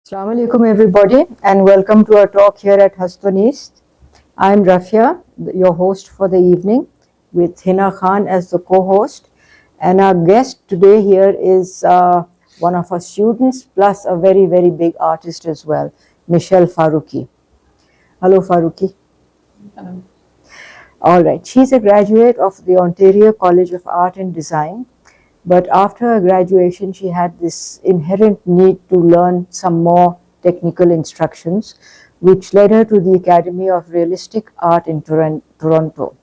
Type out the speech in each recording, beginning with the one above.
Assalamu alaikum everybody, and welcome to our talk here at Hast-o-Neest. I'm Rafia, your host for the evening, with Hina Khan as the co-host, and our guest today here is one of our students plus a very big artist as well, Mishel Farooqi. Hello Farooqi. Hello. All right, she's a graduate of the Ontario College of Art and Design. But after her graduation, she had this inherent need to learn some more technical instructions, which led her to the Academy of Realistic Art in Toronto.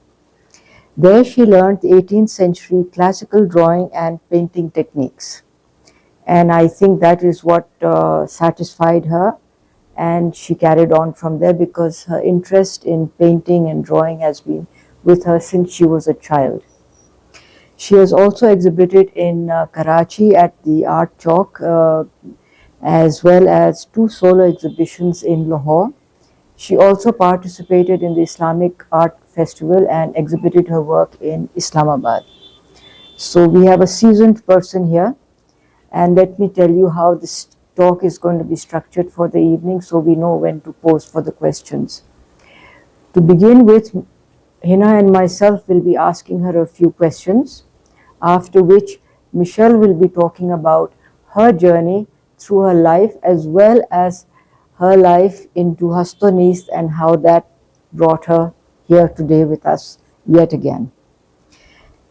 There she learned the 18th century classical drawing and painting techniques. And I think that is what satisfied her, and she carried on from there because her interest in painting and drawing has been with her since she was a child. She has also exhibited in Karachi at the Art Chalk, as well as 2 solo exhibitions in Lahore. She also participated in the Islamic Art Festival and exhibited her work in Islamabad. So we have a seasoned person here, and let me tell you how this talk is going to be structured for the evening so we know when to pose for the questions. To begin with, Hina and myself will be asking her a few questions, after which Mishel will be talking about her journey through her life as well as her life into Hast-o-Neest and how that brought her here today with us yet again.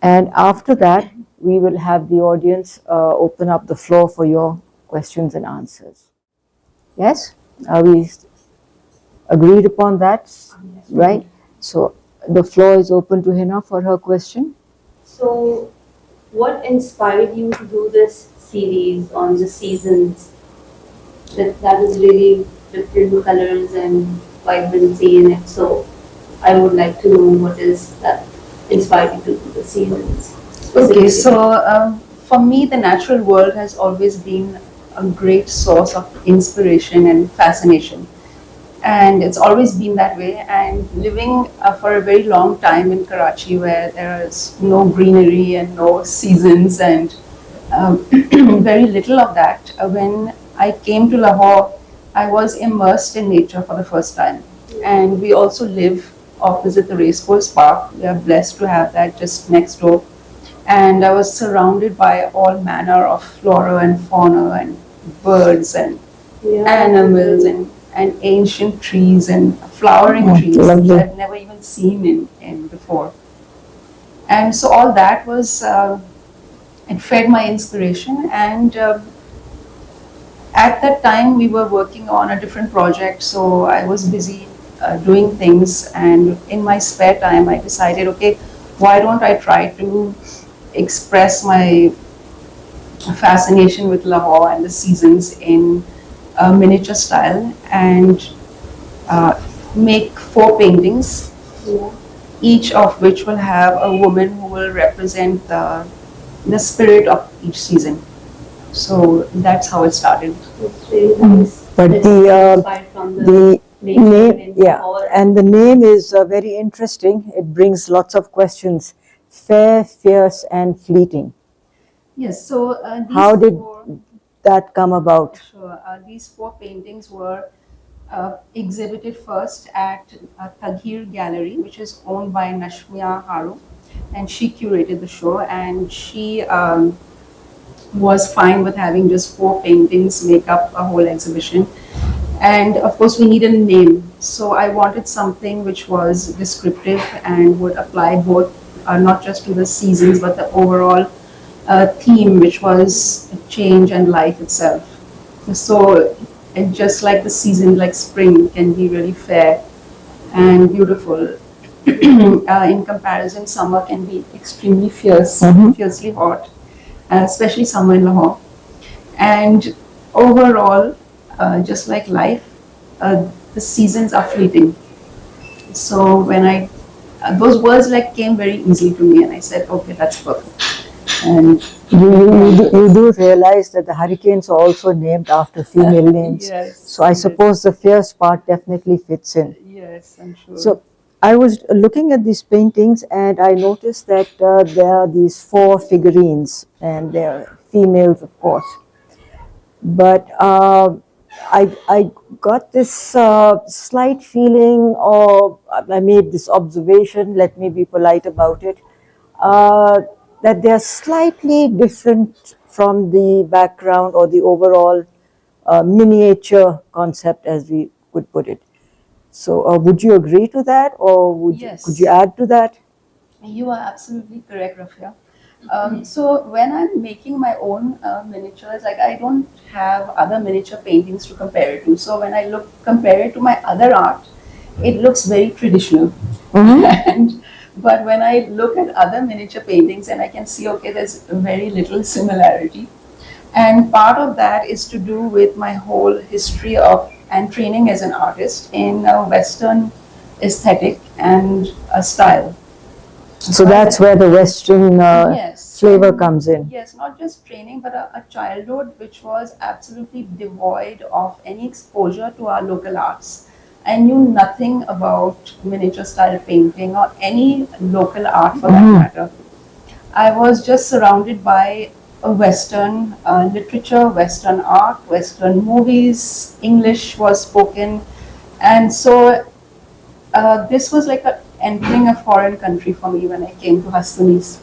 And after that, we will have the audience open up the floor for your questions and answers. Yes? Are we agreed upon that? Right? So the floor is open to Hina for her question. So, what inspired you to do this series on the seasons? That is really different colors and vibrancy in it. So, I would like to know what is that inspired you to do the seasons. Okay, so for me, the natural world has always been a great source of inspiration and fascination. And it's always been that way. And living for a very long time in Karachi, where there is no greenery and no seasons and very little of that, when I came to Lahore, I was immersed in nature for the first time. And we also live opposite the racecourse park. We are blessed to have that just next door. And I was surrounded by all manner of flora and fauna and birds and animals and ancient trees and flowering trees that I've never even seen in before. And so all that was, it fed my inspiration. And at that time we were working on a different project, so I was busy doing things. And in my spare time I decided, okay, why don't I try to express my fascination with Lahore and the seasons in a miniature style and make 4 paintings, each of which will have a woman who will represent the spirit of each season. So that's how it started. It's really nice. But the name, yeah, Lahore. and the name is very interesting. It brings lots of questions. Fair, fierce, and fleeting. Yes, so How did that come about? Sure. These 4 paintings were exhibited first at 𝐀𝐫𝐭 Gallery, which is owned by 𝐽𝑜𝑢𝑟𝑛𝑒𝑦, and she curated the show, and she was fine with having just 4 paintings make up a whole exhibition. And of course we needed a name, so I wanted something which was descriptive and would apply both not just to the seasons but the overall theme, which was change and life itself. So, and just like the season, like spring can be really fair and beautiful, in comparison summer can be extremely fierce, fiercely hot, especially summer in Lahore. And overall, just like life, the seasons are fleeting. So when those words like came very easily to me, and I said, okay, that's perfect. And you do realize that the hurricanes are also named after female names. Yes. So I suppose the fierce part definitely fits in. Yes, I'm sure. So I was looking at these paintings and I noticed that there are these 4 figurines and they're females, of course. But I got this slight feeling, or I made this observation, let me be polite about it, uh, that they are slightly different from the background or the overall miniature concept, as we could put it. So, would you agree to that, or could you Yes, add to that? you are absolutely correct, Rafia. So when I'm making my own miniatures, like I don't have other miniature paintings to compare it to. So when I compare it to my other art, it looks very traditional. And but when I look at other miniature paintings, and I can see, okay, there's very little similarity. And part of that is to do with my whole history of and training as an artist in a Western aesthetic and a style. So that's where the Western Yes, flavor and comes in. yes, not just training, but a childhood which was absolutely devoid of any exposure to our local arts. I knew nothing about miniature style painting or any local art for that matter. I was just surrounded by Western literature, Western art, Western movies, English was spoken. And so this was like entering a foreign country for me when I came to Hast-o-Neest.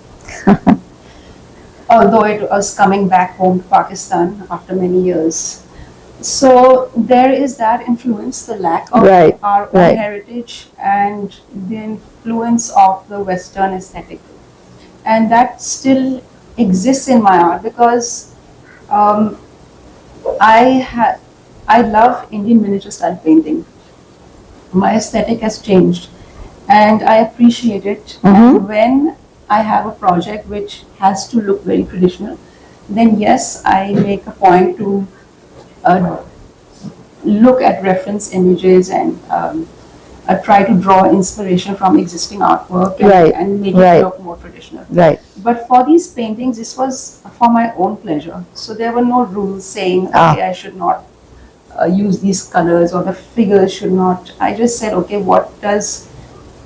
Although it was coming back home to Pakistan after many years. So there is that influence, the lack of Right, our own right. heritage and the influence of the Western aesthetic. And that still exists in my art because um, I love Indian miniature style painting. My aesthetic has changed and I appreciate it. And when I have a project which has to look very traditional, then yes, I make a point to uh, look at reference images and try to draw inspiration from existing artwork and, Right, and make right. it look more traditional. Right. But for these paintings, this was for my own pleasure. So there were no rules saying, Ah. okay, I should not use these colors or the figures should not. I just said, okay, what does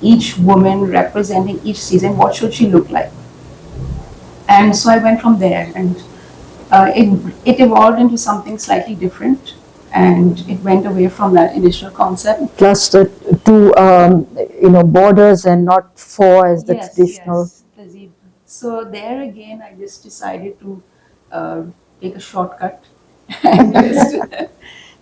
each woman representing each season, what should she look like? And so I went from there, and it evolved into something slightly different, and it went away from that initial concept. Plus the two, borders and not four as the traditional. Yes, the zebra. So there again, I just decided to take a shortcut and just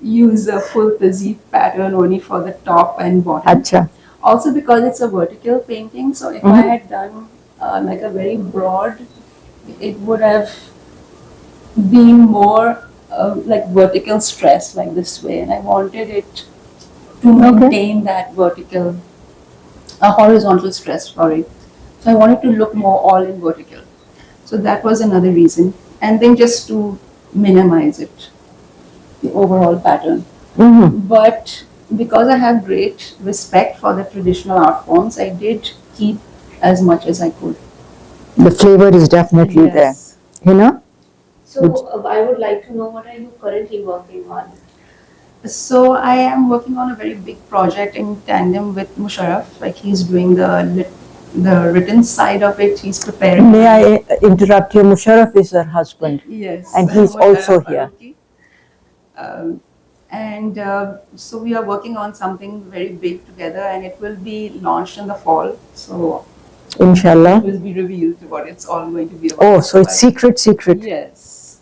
use a full tazib pattern only for the top and bottom. Acha. Also because it's a vertical painting, so if I had done like a very broad, it would have been more like vertical stress like this way, and I wanted it to maintain that vertical, horizontal stress, sorry. So I wanted to look more all in vertical. So that was another reason. And then just to minimize it, the overall pattern. But because I have great respect for the traditional art forms, I did keep as much as I could. The flavor is definitely Yes. there. Hina? So I would like to know, what are you currently working on? So I am working on a very big project in tandem with Musharraf. Like he's doing the written side of it. He's preparing. May I interrupt you? Musharraf is her husband. Yes. And he's also here. Farooqi. Um, and so we are working on something very big together, and it will be launched in the fall. So Inshallah. it will be revealed what it's all going to be about. Oh, so it's secret. Yes.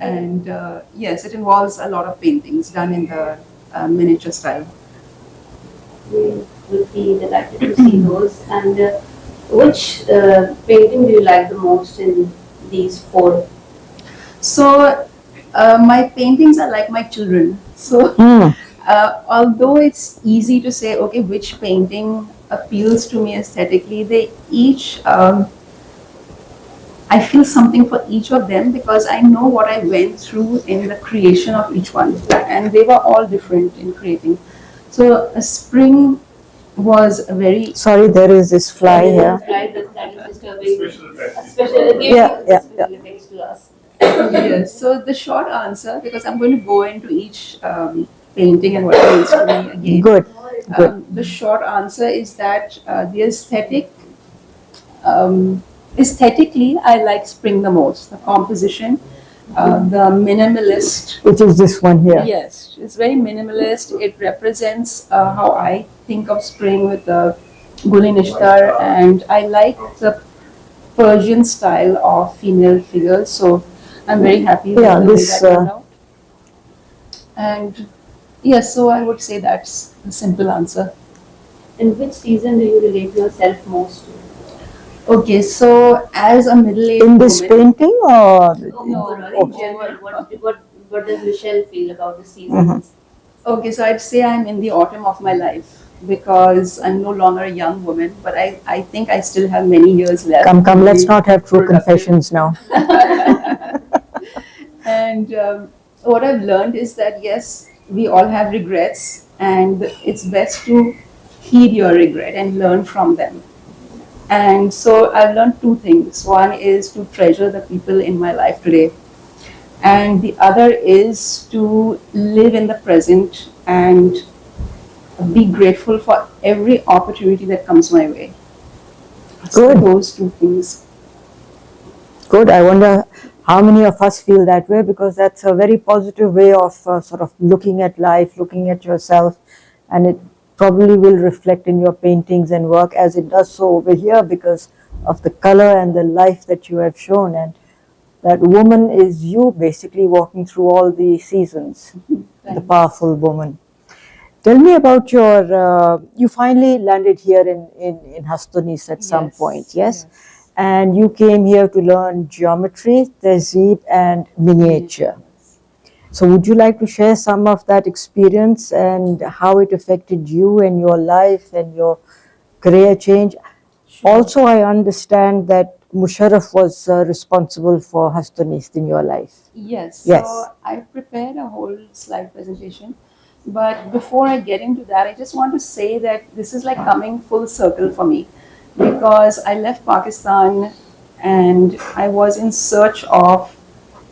And yes, it involves a lot of paintings done in the miniature style. We would be delighted to see those. And which painting do you like the most in these four? So my paintings are like my children. So although it's easy to say, okay, which painting appeals to me aesthetically, they each, I feel something for each of them because I know what I went through in the creation of each one. And they were all different in creating. So spring was a very... Sorry, there is this fly here. Fly that is disturbing. A special Yeah. effects to us. Yes, so the short answer, because I'm going to go into each painting and what it means to me again. Good. The short answer is that the aesthetic, aesthetically, I like spring the most. The composition, the minimalist. Which is this one here. Yes, it's very minimalist. It represents how I think of spring with the gul nishtar, and I like the Persian style of female figures. So I'm very happy with Yeah, the way this, that turned out. And yes, so I would say that's the simple answer. In which season do you relate yourself most to? Okay, so as a middle-aged In this woman, painting or? No, overall, in general, what does Michelle feel about the seasons? okay, so I'd say I'm in the autumn of my life because I'm no longer a young woman, but I think I still have many years left. Come, let's not have true Productive. confessions now. And what I've learned is that yes, we all have regrets, and it's best to heed your regret and learn from them. And so I've learned two things. One is to treasure the people in my life today, and the other is to live in the present and be grateful for every opportunity that comes my way. So Good. those two things. Good. I wonder how many of us feel that way, because that's a very positive way of sort of looking at life, looking at yourself, and it probably will reflect in your paintings and work as it does so over here because of the color and the life that you have shown. And that woman is you basically walking through all the seasons, the powerful woman. Tell me about your, you finally landed here in Hast-o-Neest at some point, yes? And you came here to learn geometry, tehzeeb and miniature. So would you like to share some of that experience and how it affected you and your life and your career change? Also, I understand that Musharraf was responsible for Hast-o-Neest in your life. Yes, Yes. so I prepared a whole slide presentation. But before I get into that, I just want to say that this is like coming full circle for me because I left Pakistan and I was in search of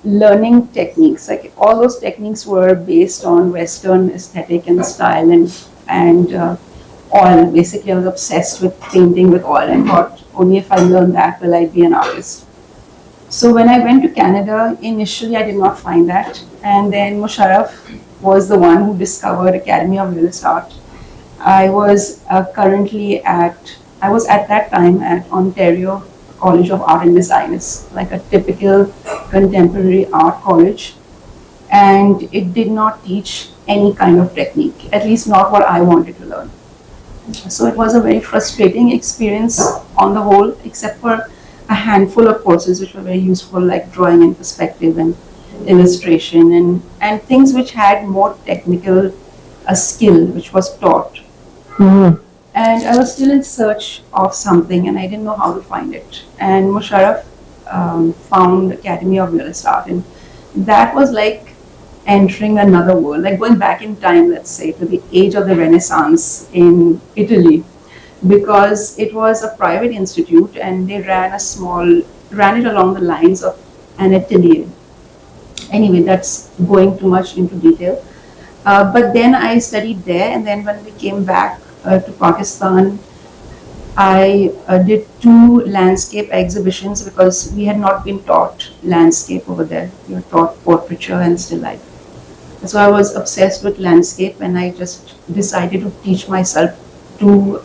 learning techniques. Like all those techniques were based on Western aesthetic and style and oil. Basically, I was obsessed with painting with oil and thought only if I learn that will I be an artist. So when I went to Canada, initially I did not find that, and then Musharraf was the one who discovered Academy of Realist Art. I was I was at that time at Ontario College of Art and Design. It's like a typical contemporary art college, and it did not teach any kind of technique, at least not what I wanted to learn. So it was a very frustrating experience on the whole, except for a handful of courses which were very useful, like drawing in perspective and illustration and things which had more technical skill which was taught. Mm-hmm. And I was still in search of something and I didn't know how to find it. And Musharraf found Academy of Realist Art, and that was like entering another world, like going back in time, let's say, to the age of the Renaissance in Italy, because it was a private institute and they ran it along the lines of an atelier. Anyway, that's going too much into detail. But then I studied there, and then when we came back to Pakistan, I did 2 landscape exhibitions because we had not been taught landscape over there. We were taught portraiture and still life. So I was obsessed with landscape, and I just decided to teach myself 2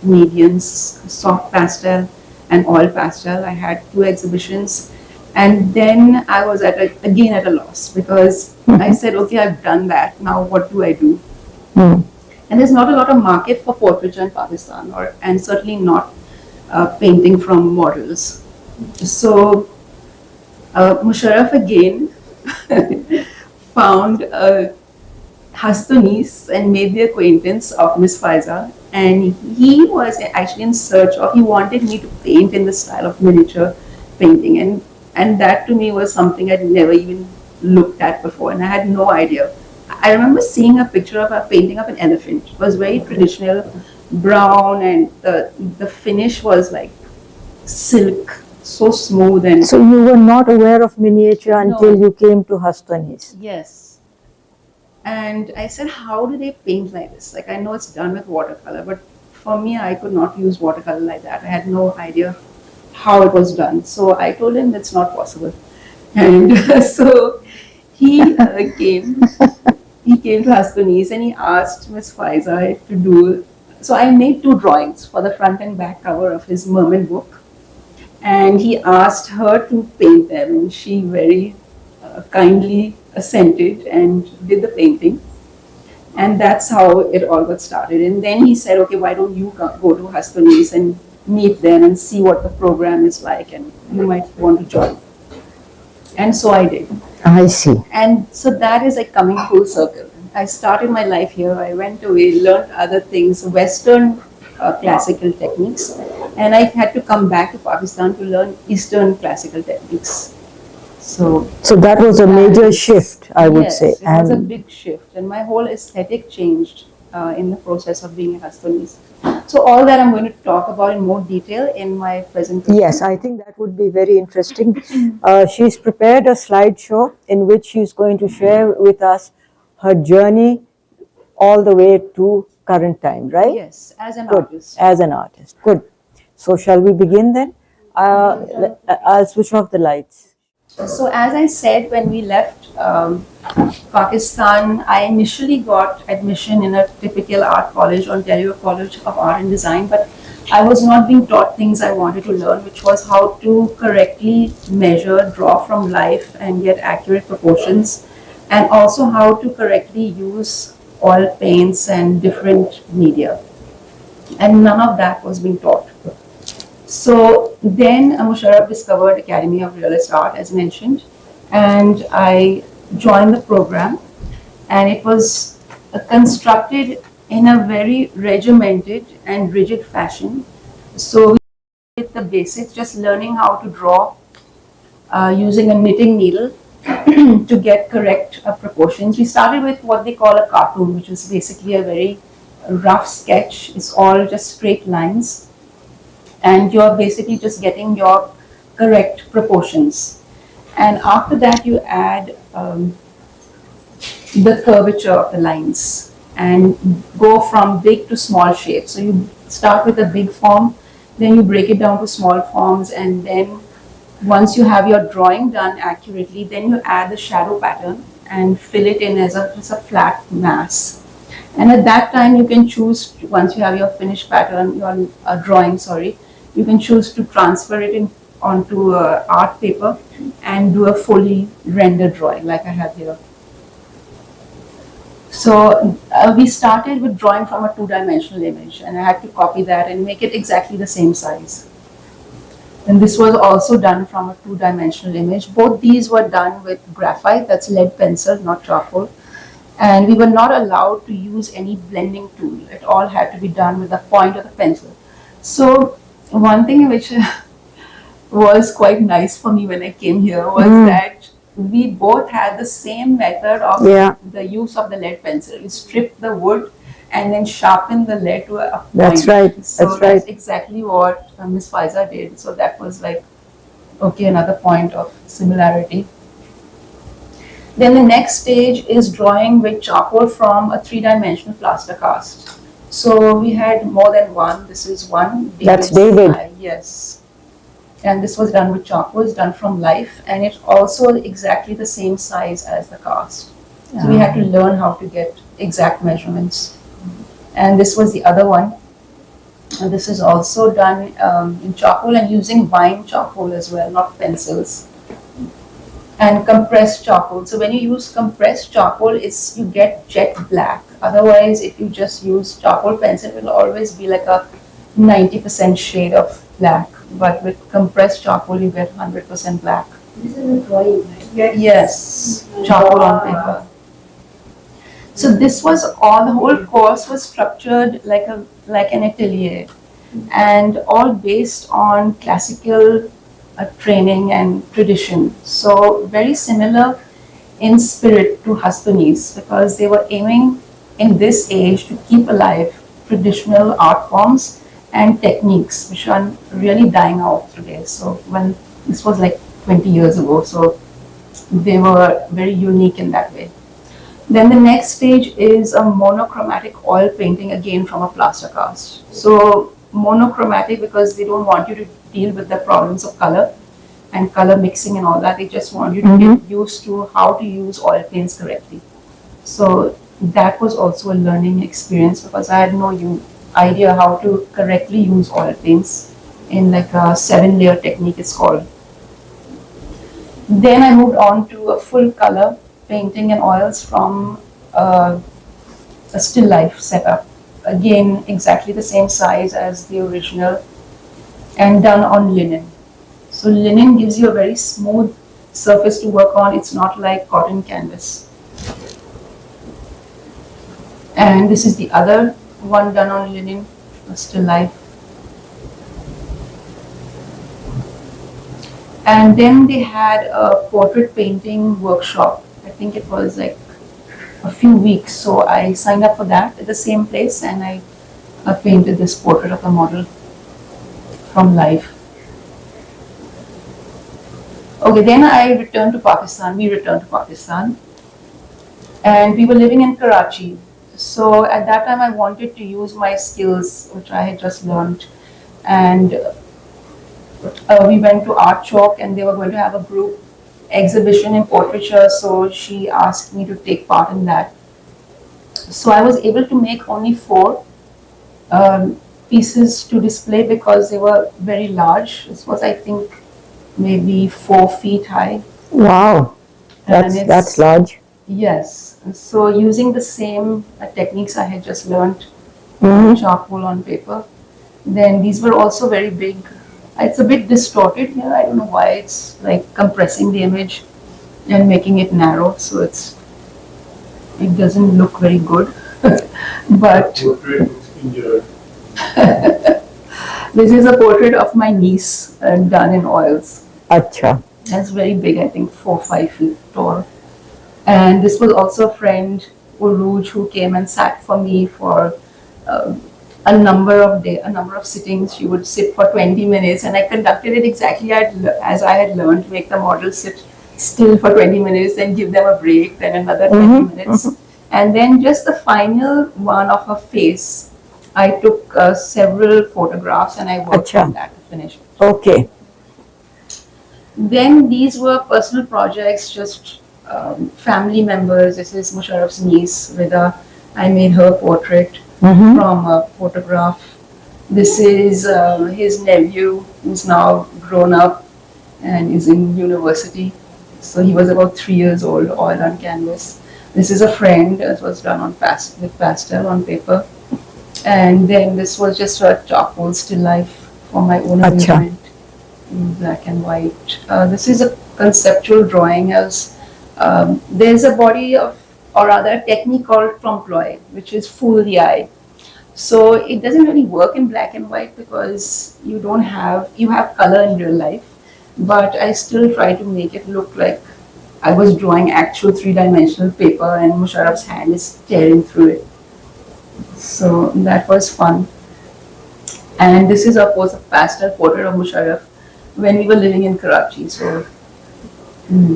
mediums, soft pastel and oil pastel. I had 2 exhibitions, and then I was again at a loss because I said, okay, I've done that. Now what do I do? And there's not a lot of market for portraiture in Pakistan, and certainly not painting from models. So Musharraf again found Hast-o-Neest and made the acquaintance of Miss Faiza, and he was actually in search of, he wanted me to paint in the style of miniature painting, and that to me was something I'd never even looked at before, and I had no idea. I remember seeing a picture of a painting of an elephant. It was very traditional, brown, and the finish was like silk, so smooth. And so you were not aware of miniature until you came to Hast-o-Neest. Yes. And I said, how do they paint like this? Like, I know it's done with watercolor, but for me, I could not use watercolor like that. I had no idea how it was done. So I told him that's not possible. And so he came. He came to Hast-o-Neest and he asked Miss Faiza to do. So I made 2 drawings for the front and back cover of his Merman book, and he asked her to paint them, and she very kindly assented and did the painting. And that's how it all got started. And then he said, okay, why don't you go to Hast-o-Neest and meet them and see what the program is like, and you might want to join. And so I did. I see. And so that is like coming full circle. I started my life here. I went away, learned other things, Western classical techniques, and I had to come back to Pakistan to learn Eastern classical techniques. So that was a major shift, I would say. Yes, it was a big shift, and my whole aesthetic changed in the process of being a Hast-o-Neest. So all that I'm going to talk about in more detail in my presentation. Yes, I think that would be very interesting. She's prepared a slideshow in which she's going to share with us her journey all the way to current time, right? Yes, as an Good. artist. As an artist. Good. So shall we begin then? I'll switch off the lights. So as I said, when we left Pakistan, I initially got admission in a typical art college, Ontario College of Art and Design, but I was not being taught things I wanted to learn, which was how to correctly measure, draw from life and get accurate proportions, and also how to correctly use oil paints and different media. And none of that was being taught. So then Musharraf discovered Academy of Realist Art, as mentioned, and I joined the program, and it was constructed in a very regimented and rigid fashion. So we did the basics, just learning how to draw using a knitting needle to get correct proportions. We started with what they call a cartoon, which is basically a very rough sketch. It's all just straight lines, and you're basically just getting your correct proportions. And after that, you add the curvature of the lines and go from big to small shapes. So you start with a big form, then you break it down to small forms, and then once you have your drawing done accurately, then you add the shadow pattern and fill it in as a flat mass. And at that time, you can choose, once you have your finished pattern, your drawing, you can choose to transfer it in onto art paper and do a fully rendered drawing like I have here. So we started with drawing from a 2-dimensional image, and I had to copy that and make it exactly the same size. And this was also done from a 2-dimensional image. Both these were done with graphite, that's lead pencil, not charcoal. And we were not allowed to use any blending tool. It all had to be done with the point of the pencil. So one thing which was quite nice for me when I came here was that we both had the same method of the use of the lead pencil. We stripped the wood and then sharpen the lead to a point. That's right. So that's exactly what Ms. Faiza did. So that was like, okay, another point of similarity. Then the next stage is drawing with charcoal from a 3-dimensional plaster cast. So we had more than one. This is one. That's David. Yes. And this was done with charcoal, it's done from life, and it's also exactly the same size as the cast. So we had to learn how to get exact measurements. And this was the other one. And this is also done in charcoal and using vine charcoal as well, not pencils. And compressed charcoal. So when you use compressed charcoal, you get jet black. Otherwise, if you just use charcoal pencil, it will always be like a 90% shade of black. But with compressed charcoal, you get 100% black. This is a drawing, right? Yes, charcoal on paper. So this was all, the whole course was structured like an atelier, and all based on classical training and tradition. So very similar in spirit to Hast-o-Neest, because they were aiming in this age to keep alive traditional art forms and techniques which are really dying out today. So when this was like 20 years ago, so they were very unique in that way. Then the next stage is a monochromatic oil painting, again from a plaster cast. So monochromatic because they don't want you to deal with the problems of color. and color mixing and all that. They just want you to get used to how to use oil paints correctly. So that was also a learning experience because I had no idea how to correctly use oil paints in like a 7-layer technique it's called. Then I moved on to a full color painting and oils from a still life setup. Again, exactly the same size as the original and done on linen. So linen gives you a very smooth surface to work on. It's not like cotton canvas. And this is the other one done on linen, still life. And then they had a portrait painting workshop. I think it was like a few weeks. So I signed up for that at the same place and I painted this portrait of the model from life. Okay, then I returned to Pakistan. We returned to Pakistan. And we were living in Karachi. So at that time I wanted to use my skills, which I had just learned. And we went to Art Chalk and they were going to have a group exhibition in portraiture. So she asked me to take part in that. So I was able to make only 4 pieces to display because they were very large. This was, I think, maybe 4 feet high. Wow, that's large. Yes. So using the same techniques I had just learned, charcoal on paper. Then these were also very big. It's a bit distorted here. I don't know why. It's like compressing the image and making it narrow. So it doesn't look very good. But this is a portrait of my niece done in oils. Acha. That's very big, I think 4 or 5 feet tall. And this was also a friend, Uruj, who came and sat for me for a number of sittings. She would sit for 20 minutes and I conducted it exactly as I had learned, to make the model sit still for 20 minutes, then give them a break, then another 20 minutes. And then just the final one of her face, I took several photographs and I worked on that to finish it. Okay. Then these were personal projects, just family members. This is Musharraf's niece, Vida. I made her portrait from a photograph. This is his nephew, who's now grown up and is in university. So he was about 3 years old, oil on canvas. This is a friend. It was done on with pastel on paper. And then this was just a charcoal still life for my own arrangement in black and white. This is a conceptual drawing. As there's a body of, or rather a technique called trompe-l'oeil, which is fool the eye. So it doesn't really work in black and white because you have color in real life, but I still try to make it look like I was drawing actual 3-dimensional paper and Musharraf's hand is tearing through it. So that was fun. And this is of course a pastel portrait of Musharraf when we were living in Karachi, so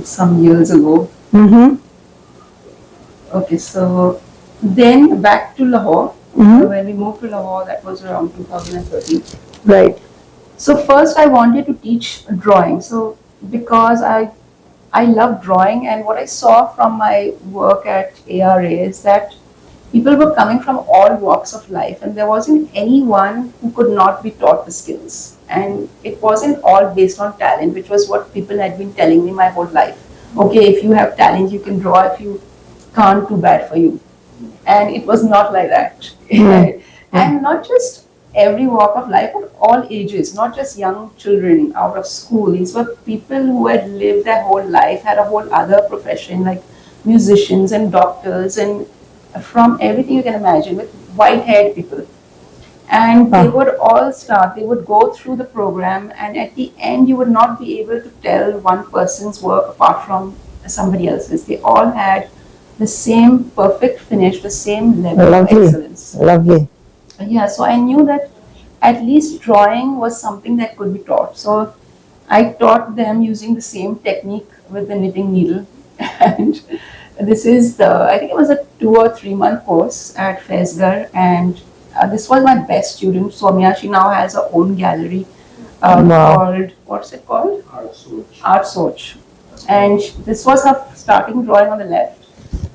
some years ago. Okay, so then back to Lahore. When we moved to Lahore, that was around 2013. Right. So first I wanted to teach drawing. So because I love drawing, and what I saw from my work at ARA is that people were coming from all walks of life and there wasn't anyone who could not be taught the skills. And it wasn't all based on talent, which was what people had been telling me my whole life. Okay, if you have talent, you can draw. If you can't, too bad for you. And it was not like that. And not just every walk of life, but all ages, not just young children out of school. These were people who had lived their whole life, had a whole other profession, like musicians and doctors, and from everything you can imagine, with white-haired people. And they would all they would go through the program, and at the end you would not be able to tell one person's work apart from somebody else's. They all had the same perfect finish, the same level of excellence. Lovely. Yeah, so I knew that at least drawing was something that could be taught. So I taught them using the same technique with the knitting needle. And this is I think it was a 2 or 3 month course at Faizgarh, and this was my best student, Soumya. She now has her own gallery Wow. called, what's it called? 𝐴𝑟𝑡𝑖𝑠𝑡. And this was her starting drawing on the left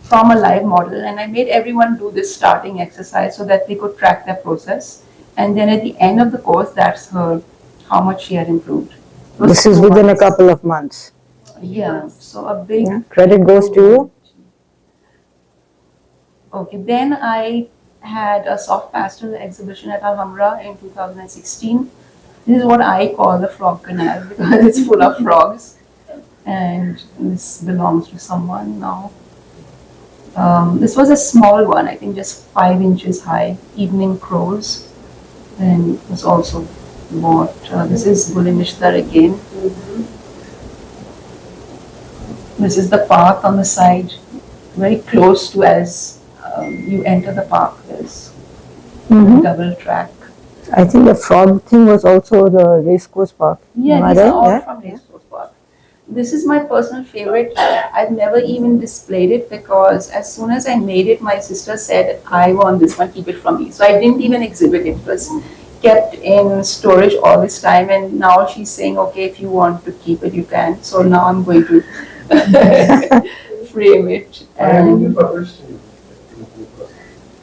from a live model, and I made everyone do this starting exercise so that they could track their process. And then at the end of the course, that's her, how much she had improved. It was This is 2 within a months. couple of months. Yeah, so a big. Yeah. Credit goes to you. Okay, then I had a soft pastel exhibition at Alhambra in 2016. This is what I call the frog canal because it's full of frogs, and this belongs to someone now. This was a small one, I think just 5 inches high, evening crows, and it was also bought. This is 𝐀𝐫𝐭 𝐓𝐚𝐥𝐤 again. This is the path on the side, very close to as you enter the park. There's a double track. I think the frog thing was also the racecourse park. Yeah, Am I these are right? all Yeah. from Racecourse Park. This is my personal favorite. I've never even displayed it because as soon as I made it, my sister said, I want this one, keep it from me. So I didn't even exhibit it. It was kept in storage all this time, and now she's saying, okay, if you want to keep it, you can. So now I'm going to frame it. And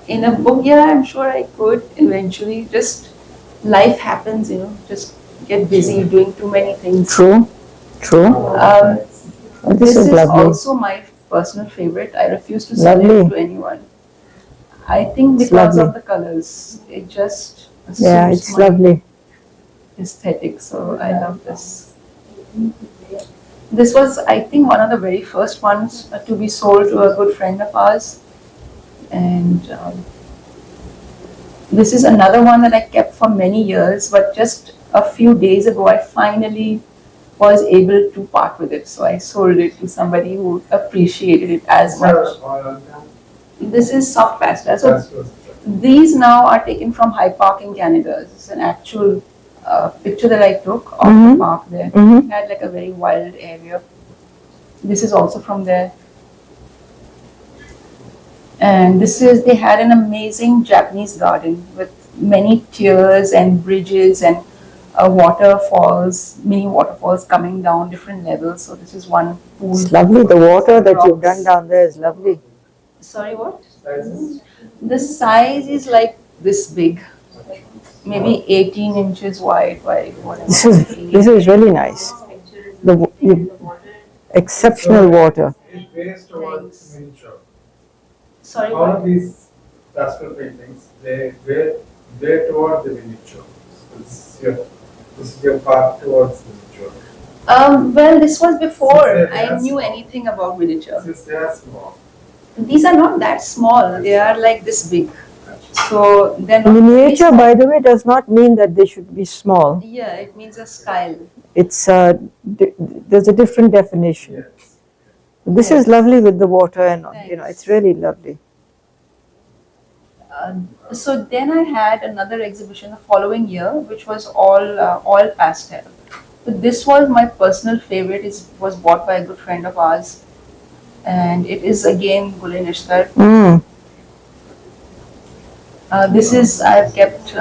in a book, yeah, I'm sure I could eventually. Just life happens, just get busy doing too many things. True. True. This is lovely. also my personal favorite. I refuse to sell Lovely. it to anyone. I think It's because lovely. of the colors, it just Yeah, suits it's my lovely. aesthetic. So I love this. This was, I think, one of the very first ones to be sold to a good friend of ours. And this is another one that I kept for many years, but just a few days ago, I finally was able to part with it. So I sold it to somebody who appreciated it as much. This is soft pastel. So these now are taken from Hyde Park in Canada. This is an actual picture that I took of the park there. It had like a very wild area. This is also from there. And this is, they had an amazing Japanese garden with many tiers and bridges and waterfalls, mini waterfalls coming down different levels. So this is one pool. It's lovely. The water that you've Rocks. done down there is lovely. Sorry, what? The size is like this big, maybe 18 inches wide by whatever. This is really nice. Exceptional water. It weighs towards miniature. Sorry, All what? of these pastel paintings, they weigh toward the miniature. This is your path towards miniature. Well, this was before Since they I are knew small. anything about miniature. Since they are small. These are not that small. They are like this big. So they're not Miniature, very by the way, does not mean that they should be small. small. Yeah, it means a scale. It's there's a different definition. Yes. This Yes. is lovely with the water, and Thanks. it's really lovely. So then I had another exhibition the following year, which was all oil pastel. But this was my personal favorite. It was bought by a good friend of ours, and it is again 𝐀𝐫𝐭 𝐓𝐚𝐥𝐤. This is, I've kept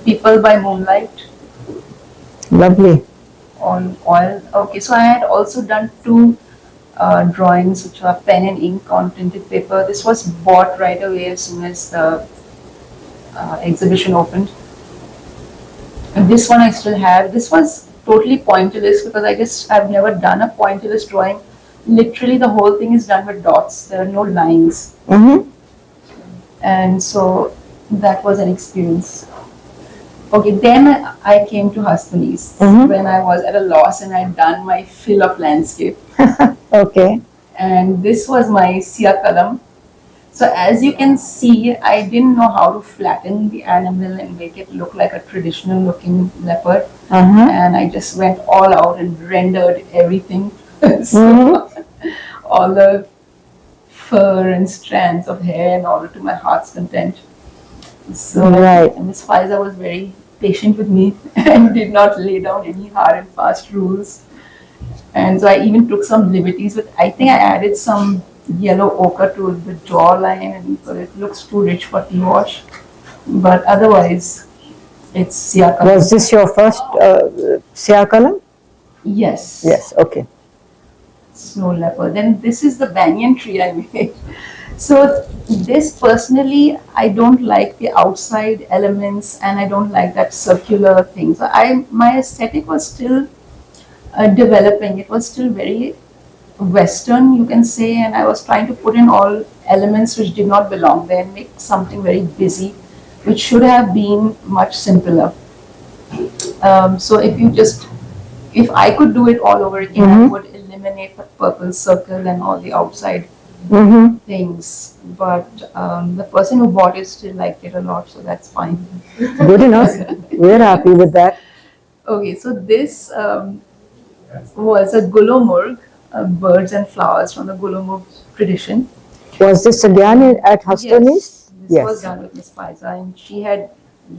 People by Moonlight Lovely. on oil. Okay, so I had also done 2 drawings which are pen and ink on tinted paper. This was bought right away as soon as the exhibition opened. And this one I still have. This was totally pointillist because I've never done a pointillist drawing. Literally the whole thing is done with dots. There are no lines. And so that was an experience. Okay, then I came to Hast-o-Neest when I was at a loss and I'd done my fill of landscape. Okay. And this was my 𝐀𝐫𝐭 𝐓𝐚𝐥𝐤. So as you can see, I didn't know how to flatten the animal and make it look like a traditional looking leopard. And I just went all out and rendered everything. So all the fur and strands of hair in order to my heart's content. So Right. Ms. Faiza was very patient with me and did not lay down any hard and fast rules. And so I even took some liberties with, I think I added some yellow ochre to the jawline and so it looks too rich for tea wash. But otherwise, It's 𝐀𝐫𝐭. Was this your first 𝐀𝐫𝐭 𝐓𝐚? Yes. Yes, okay. Snow leopard. Then this is the banyan tree I made. So this personally, I don't like the outside elements, and I don't like that circular thing. So my aesthetic was still developing. It was still very Western, you can say, and I was trying to put in all elements which did not belong there and make something very busy, which should have been much simpler. So if I could do it all over again, I would eliminate the purple circle and all the outside things. But the person who bought it still liked it a lot, so that's fine. Good enough. We're happy with that. Okay, so this was a 𝐀𝐫𝐭 𝐓𝐚𝐥𝐤, birds and flowers from the 𝐀𝐫𝐭 tradition. Was this again at Hast-o-Neest? This was done with Miss Faiza, and she had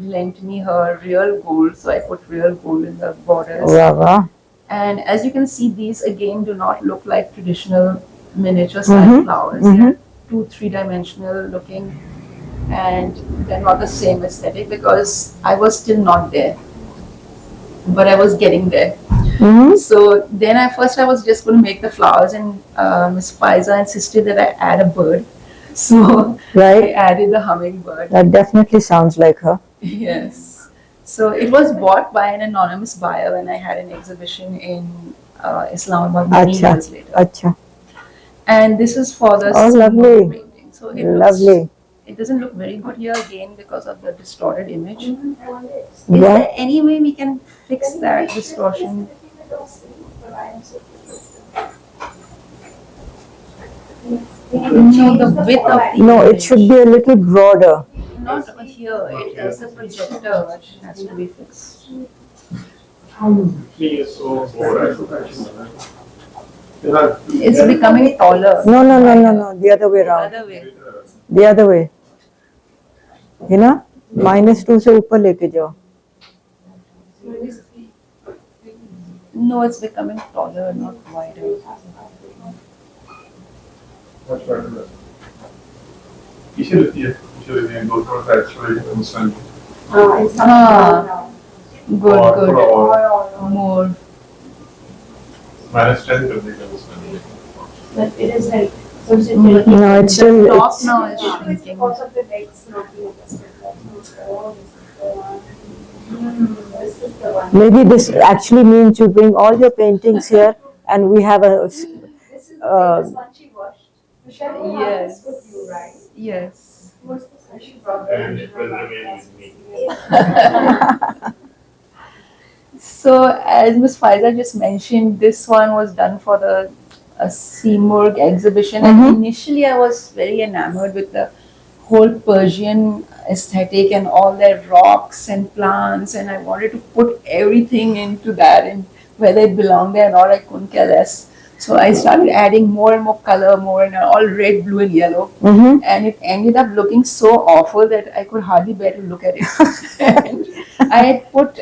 lent me her real gold, so I put real gold in the borders. Wow. And as you can see, these again do not look like traditional miniature style flowers. They're 2-3-dimensional looking, and they're not the same aesthetic because I was still not there, but I was getting there. So then I was just going to make the flowers, and Miss Faiza insisted that I add a bird. So I added the hummingbird. That definitely sounds like her. Yes. So it was bought by an anonymous buyer when I had an exhibition in Islamabad many years later. Acha. And this is for the lovely painting. So it doesn't look very good here again because of the distorted image. Is there any way we can fix that distortion? No, the width of the No, image. it should be a little broader. Not here. It is the projector which has to be fixed. It's becoming taller. No. The other way around. The other way. Hina, -2 से ऊपर लेके जाओ. No, it's becoming taller, not wider. Much better. You should have go for that actually. Good. More. -10 could be understanding. But it is like, No, it's still. Top now is shrinking. because of the legs not being adjusted. This is the one. Maybe this actually means you bring all your paintings here, and we have a. This is the famous one she washed. Michelle, Yes. with you, right? Yes. What's this one she brought? And it will remain with me. So, as Ms. Faiza just mentioned, this one was done for the 𝐀𝐫𝐭 exhibition. And initially, I was very enamored with the whole Persian aesthetic and all their rocks and plants, and I wanted to put everything into that, and whether it belonged there or not, I couldn't care less. So I started adding more and more color, more and all red, blue, and yellow, and it ended up looking so awful that I could hardly bear to look at it. And I had put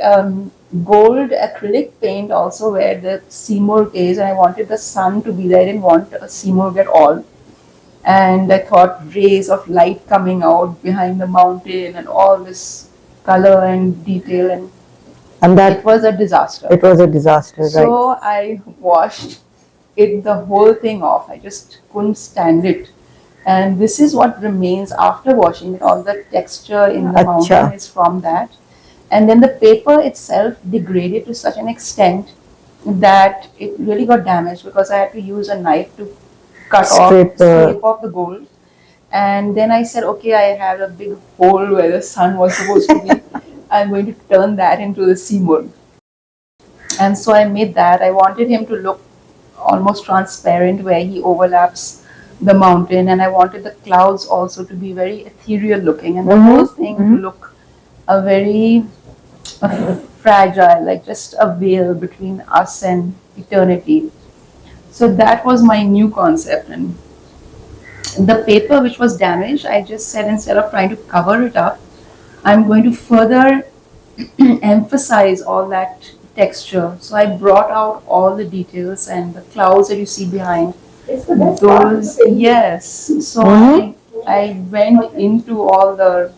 gold acrylic paint also where the 𝐀𝐫𝐭 is, and I wanted the sun to be there. I didn't want a 𝐀𝐫𝐭 at all. And I thought rays of light coming out behind the mountain and all this color and detail, and that it was a disaster. It was a disaster, right? So I washed the whole thing off. I just couldn't stand it. And this is what remains after washing it. All the texture in the mountain is from that. And then the paper itself degraded to such an extent that it really got damaged because I had to use a knife to scrape off the gold. And then I said, okay, I have a big hole where the sun was supposed to be. I'm going to turn that into the 𝐀𝐫𝐭. And so I made that. I wanted him to look almost transparent where he overlaps the mountain, and I wanted the clouds also to be very ethereal looking, and the whole thing to look very fragile, like just a veil between us and eternity. So that was my new concept. And the paper which was damaged, I just said instead of trying to cover it up, I'm going to further emphasize all that texture. So I brought out all the details and the clouds that you see behind. It's the best part of the painting. Yes. So I went into all the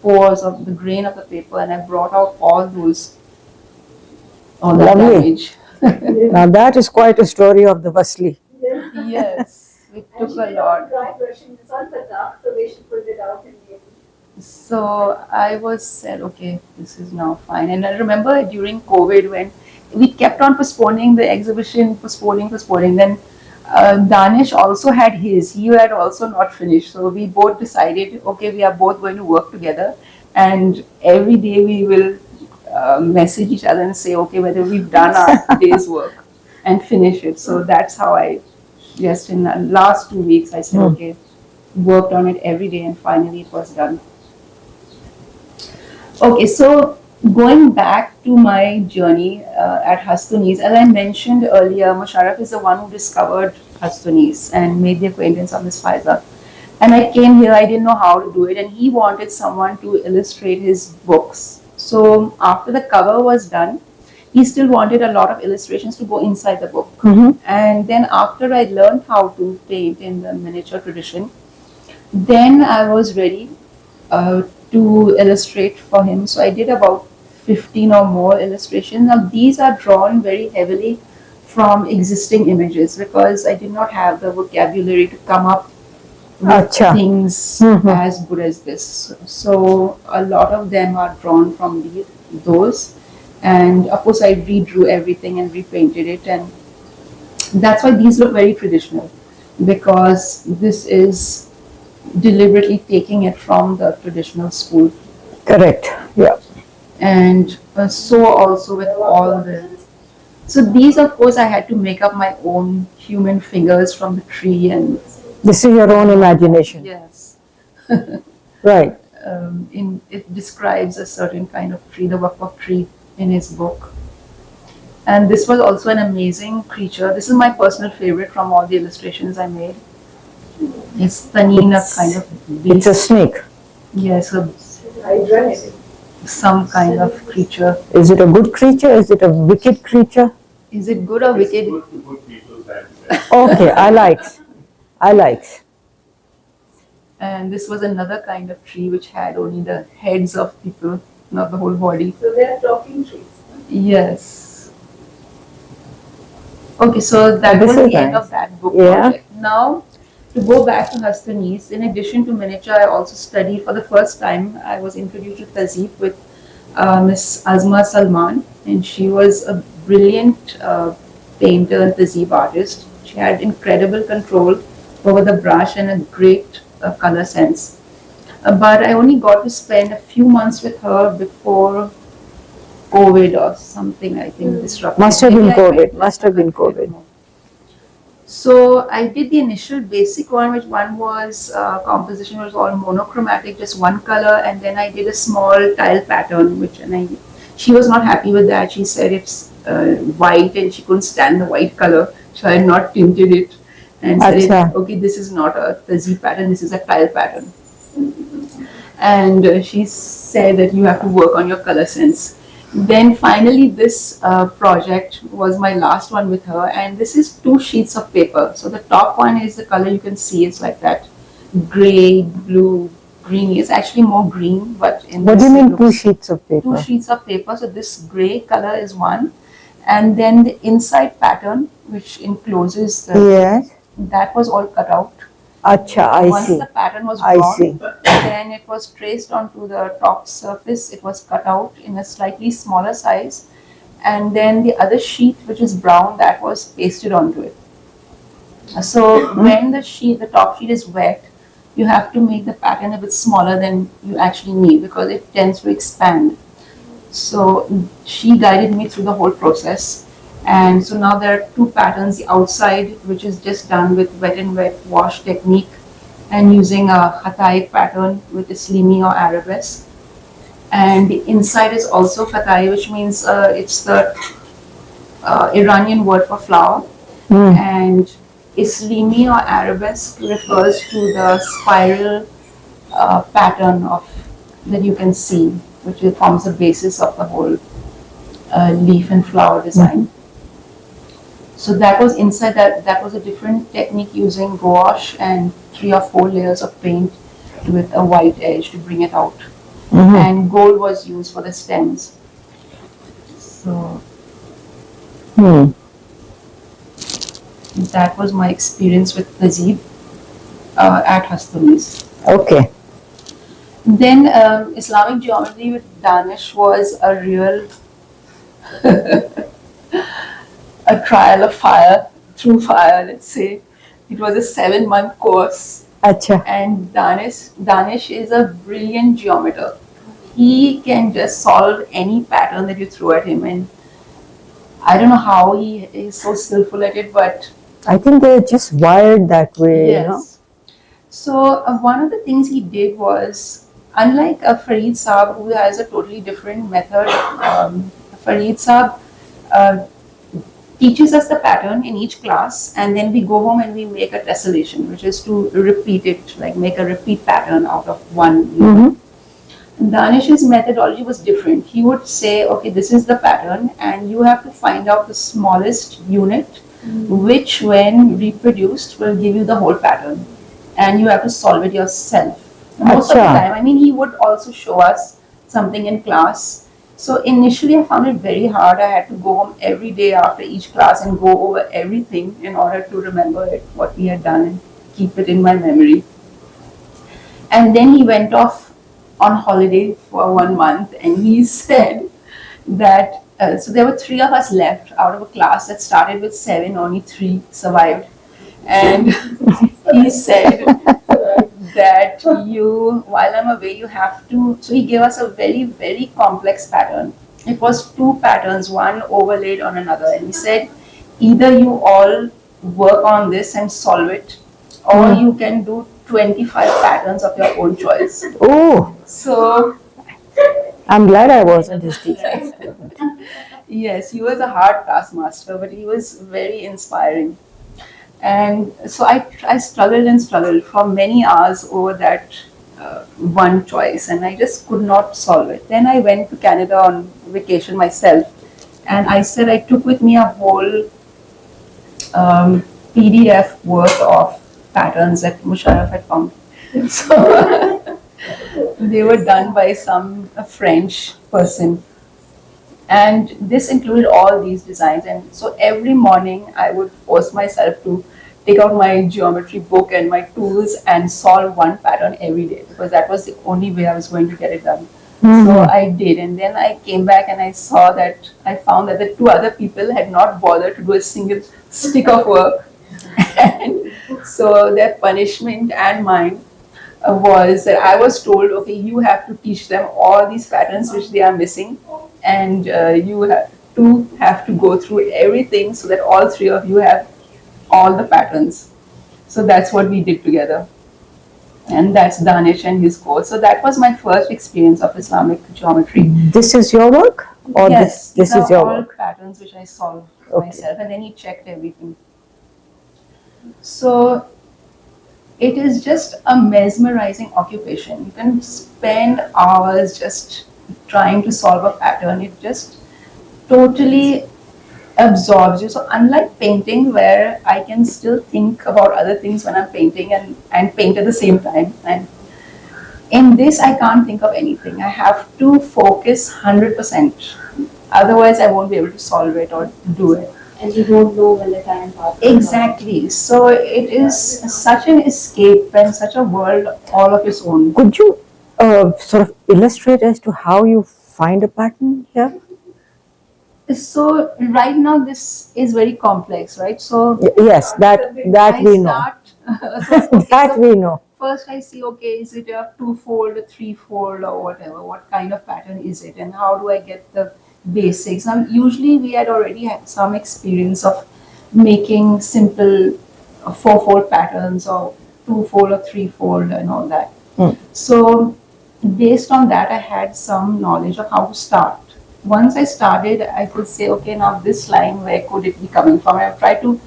pores of the grain of the paper, and I brought out all that Lovely. damage. Now that is quite a story of the Vasli. Yes, it took a lot. So I was said, okay, this is now fine. And I remember during COVID when we kept on postponing the exhibition, postponing. Then Danish also had his. He had also not finished. So we both decided, okay, we are both going to work together. And every day we will message each other and say, okay, whether we've done our day's work and finish it. So that's how I, just in the last 2 weeks, I said, okay, worked on it every day and finally it was done. Okay, so going back to my journey at Hast-o-Neest, as I mentioned earlier, Musharraf is the one who discovered Hast-o-Neest and made the acquaintance of Miss Faiza. And I came here, I didn't know how to do it, and he wanted someone to illustrate his books. So after the cover was done, he still wanted a lot of illustrations to go inside the book. And then after I learned how to paint in the miniature tradition, then I was ready to illustrate for him. So I did about 15 or more illustrations. Now these are drawn very heavily from existing images because I did not have the vocabulary to come up with things as good as this. So a lot of them are drawn from those. And of course I redrew everything and repainted it, and that's why these look very traditional, because this is deliberately taking it from the traditional school. Correct. Yeah. And so also with all the, so these of course I had to make up my own human fingers from the tree, and this is your own imagination. Yes. Right. It describes a certain kind of tree, the Wak tree in his book. And this was also an amazing creature. This is my personal favorite from all the illustrations I made. It's Tanin, a kind of beast. It's a snake. Yes, some kind of creature. Is it a good creature? Is it a wicked creature? Is it good or wicked? Okay, I like. And this was another kind of tree which had only the heads of people, not the whole body. So they are talking trees. Yes. Okay, so that was the end of that book project. Now, to go back to Hast-o-Neest, in addition to miniature, I also studied for the first time. I was introduced to Tazib with Miss Azma Salman, and she was a brilliant painter and Tazib artist. She had incredible control over the brush and a great color sense. But I only got to spend a few months with her before COVID or something, I think, disrupted. Must have been COVID. So I did the initial basic one, which one was composition was all monochromatic, just one color, and then I did a small tile pattern, she was not happy with that. She said it's white and she couldn't stand the white color, so I had not tinted it and said, okay, this is not a Tazib pattern, this is a tile pattern. And she said that you have to work on your color sense. Then finally this project was my last one with her, and this is 2 sheets of paper. So the top one is the color you can see, it's like that gray, blue, green. It's actually more green, but in what do you mean 2 sheets of paper? 2 sheets of paper. So this gray color is one, and then the inside pattern, which encloses the, that was all cut out. Once the pattern was drawn, then it was traced onto the top surface. It was cut out in a slightly smaller size, and then the other sheet, which is brown, that was pasted onto it. So when the top sheet is wet, you have to make the pattern a bit smaller than you actually need because it tends to expand. So she guided me through the whole process. And so now there are 2 patterns, the outside, which is just done with wet and wet wash technique and using a khatai pattern with islimi or arabesque. And the inside is also khatai, which means it's the Iranian word for flower. And islimi or arabesque refers to the spiral pattern that you can see, which forms the basis of the whole leaf and flower design. So that was inside that was a different technique using gouache and 3 or 4 layers of paint with a white edge to bring it out. and gold was used for the stems. So that was my experience with Najeeb at Hast-o-Neest. Okay. Then Islamic geometry with Danish was a real a trial of fire through fire, let's say. It was a 7-month course. Acha. And Danish is a brilliant geometer. He can just solve any pattern that you throw at him, and I don't know how he is so skillful at it, but I think they're just wired that way, you know. yes. So one of the things he did was, unlike a Farid Saab who has a totally different method, Farid Saab teaches us the pattern in each class, and then we go home and we make a tessellation, which is to repeat it, like make a repeat pattern out of one. Danish's methodology was different. He would say, okay, this is the pattern, and you have to find out the smallest unit, which when reproduced will give you the whole pattern, and you have to solve it yourself. Most of the time, I mean, he would also show us something in class. So initially I found it very hard. I had to go home every day after each class and go over everything in order to remember it, what we had done, and keep it in my memory. And then he went off on holiday for 1 month, and he said that, so there were 3 of us left out of a class that started with 7, only 3 survived. And he said that while I'm away, you have to, so he gave us a very, very complex pattern. It was 2 patterns, one overlaid on another. And he said, either you all work on this and solve it, or you can do 25 patterns of your own choice. Oh, so I'm glad I wasn't his teacher. Yes, he was a hard taskmaster, but he was very inspiring. And so I struggled and struggled for many hours over that one choice, and I just could not solve it. Then I went to Canada on vacation myself, and I said I took with me a whole PDF worth of patterns that Musharraf had found. So they were done by some French person. And this included all these designs. And so every morning I would force myself to take out my geometry book and my tools and solve one pattern every day, because that was the only way I was going to get it done. So I did, and then I came back and I found that the 2 other people had not bothered to do a single stick of work. And so their punishment and mine was that I was told, okay, you have to teach them all these patterns which they are missing, and you have to go through everything so that all 3 of you have all the patterns. So that's what we did together. And that's Danish and his course. So that was my first experience of Islamic geometry. This is your work? Or yes, this is your all work? patterns which I solved myself, and then he checked everything. So it is just a mesmerizing occupation. You can spend hours just trying to solve a pattern. It just totally absorbs you. So unlike painting, where I can still think about other things when I'm painting and paint at the same time, and in this I can't think of anything. I have to focus 100%. Otherwise I won't be able to solve it or do it. And you don't know when the time passes. Exactly. So it is such an escape and such a world all of its own. Could you sort of illustrate as to how you find a pattern here? So right now this is very complex, right? So Yes, that we know. That we know. First I see, okay, is it a 2-fold, a 3-fold, or whatever? What kind of pattern is it, and how do I get the basics? Usually we had already had some experience of making simple 4-fold patterns or 2-fold or 3-fold and all that. So based on that, I had some knowledge of how to start. Once I started, I could say, okay, now this line, where could it be coming from? I tried to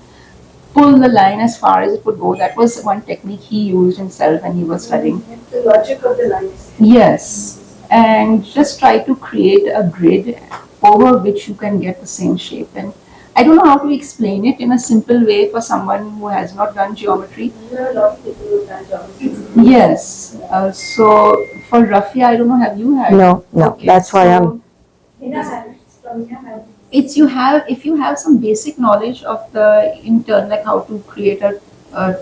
pull the line as far as it would go. That was one technique he used himself when he was studying. It's the logic of the lines. Yes, and just try to create a grid over which you can get the same shape. And I don't know how to explain it in a simple way for someone who has not done geometry. There are a lot of people who have done geometry. Yes, So for Rafia, I don't know, have you had? No, Okay, that's why I'm. It's if you have some basic knowledge of the intern, like how to create a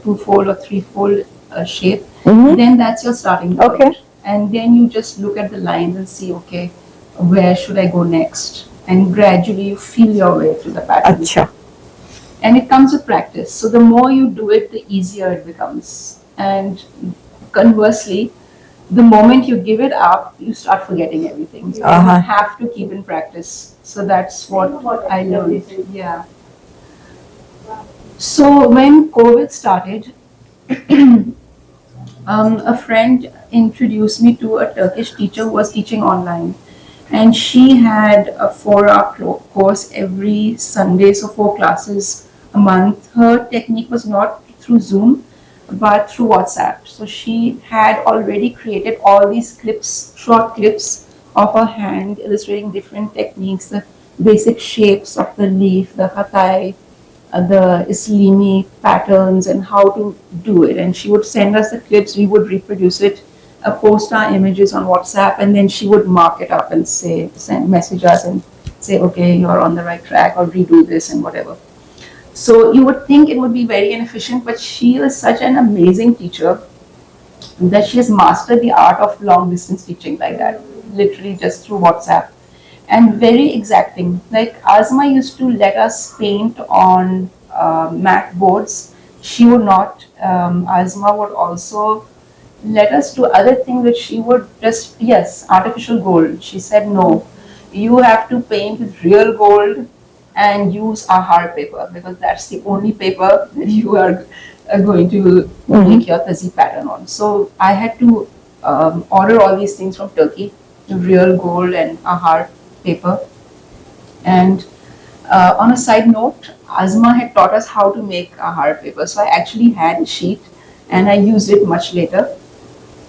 two-fold or three-fold shape, Mhm. then that's your starting point. Okay. And then you just look at the lines and see, okay, where should I go next? And gradually you feel your way through the pattern. Acha. And it comes with practice. So the more you do it, the easier it becomes. And conversely, the moment you give it up, you start forgetting everything. So you have to keep in practice. So that's what I learned. Yeah. So when COVID started, a friend introduced me to a Turkish teacher who was teaching online. And she had a 4-hour course every Sunday, so 4 classes a month. Her technique was not through Zoom, but through WhatsApp. So she had already created all these clips, short clips of her hand, illustrating different techniques, the basic shapes of the leaf, the hatai, the Islimi patterns, and how to do it. And she would send us the clips, we would reproduce it, post our images on WhatsApp, and then she would mark it up and message us and say, okay, you're on the right track, or redo this and whatever. So you would think it would be very inefficient, but she is such an amazing teacher that she has mastered the art of long distance teaching like that, literally just through WhatsApp. And very exacting. Like Azma used to let us paint on mat boards. She would not. Azma would also let us do other things that she would just, yes, artificial gold. She said, no, you have to paint with real gold and use ahar paper, because that's the only paper that you are going to make your tazi pattern on. So I had to order all these things from Turkey, real gold and ahar paper. And on a side note, Azma had taught us how to make ahar paper. So I actually had a sheet and I used it much later.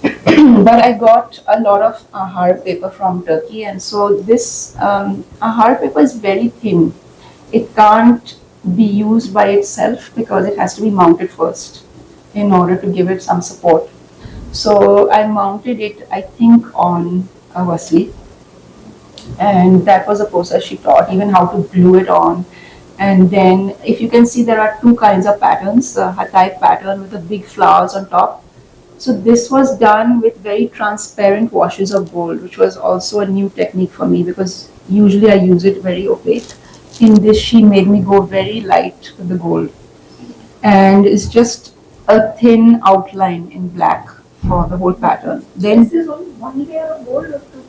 But I got a lot of ahar paper from Turkey, and so this ahar paper is very thin. It can't be used by itself because it has to be mounted first in order to give it some support. So I mounted it, I think, on a wasli, and that was a process she taught, even how to glue it on. And then, if you can see, there are 2 kinds of patterns: the hatai pattern with the big flowers on top. So this was done with very transparent washes of gold, which was also a new technique for me, because usually I use it very opaque. In this, she made me go very light with the gold. And it's just a thin outline in black for the whole pattern. Then Is this only one layer of gold or two?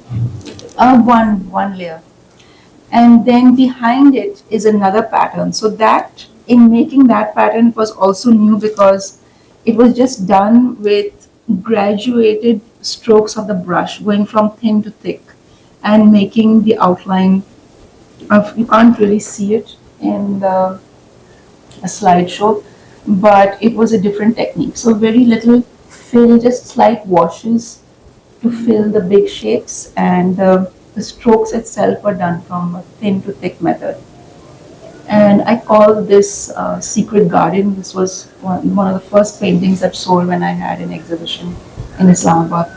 one layer. And then behind it is another pattern. So that, in making that pattern, was also new because it was just done with graduated strokes of the brush, going from thin to thick and making the outline of, you can't really see it in the slideshow, but it was a different technique. So very little fill, just slight washes to fill the big shapes, and the strokes itself were done from a thin to thick method. And I call this Secret Garden. This was one of the first paintings that sold when I had an exhibition in Islamabad.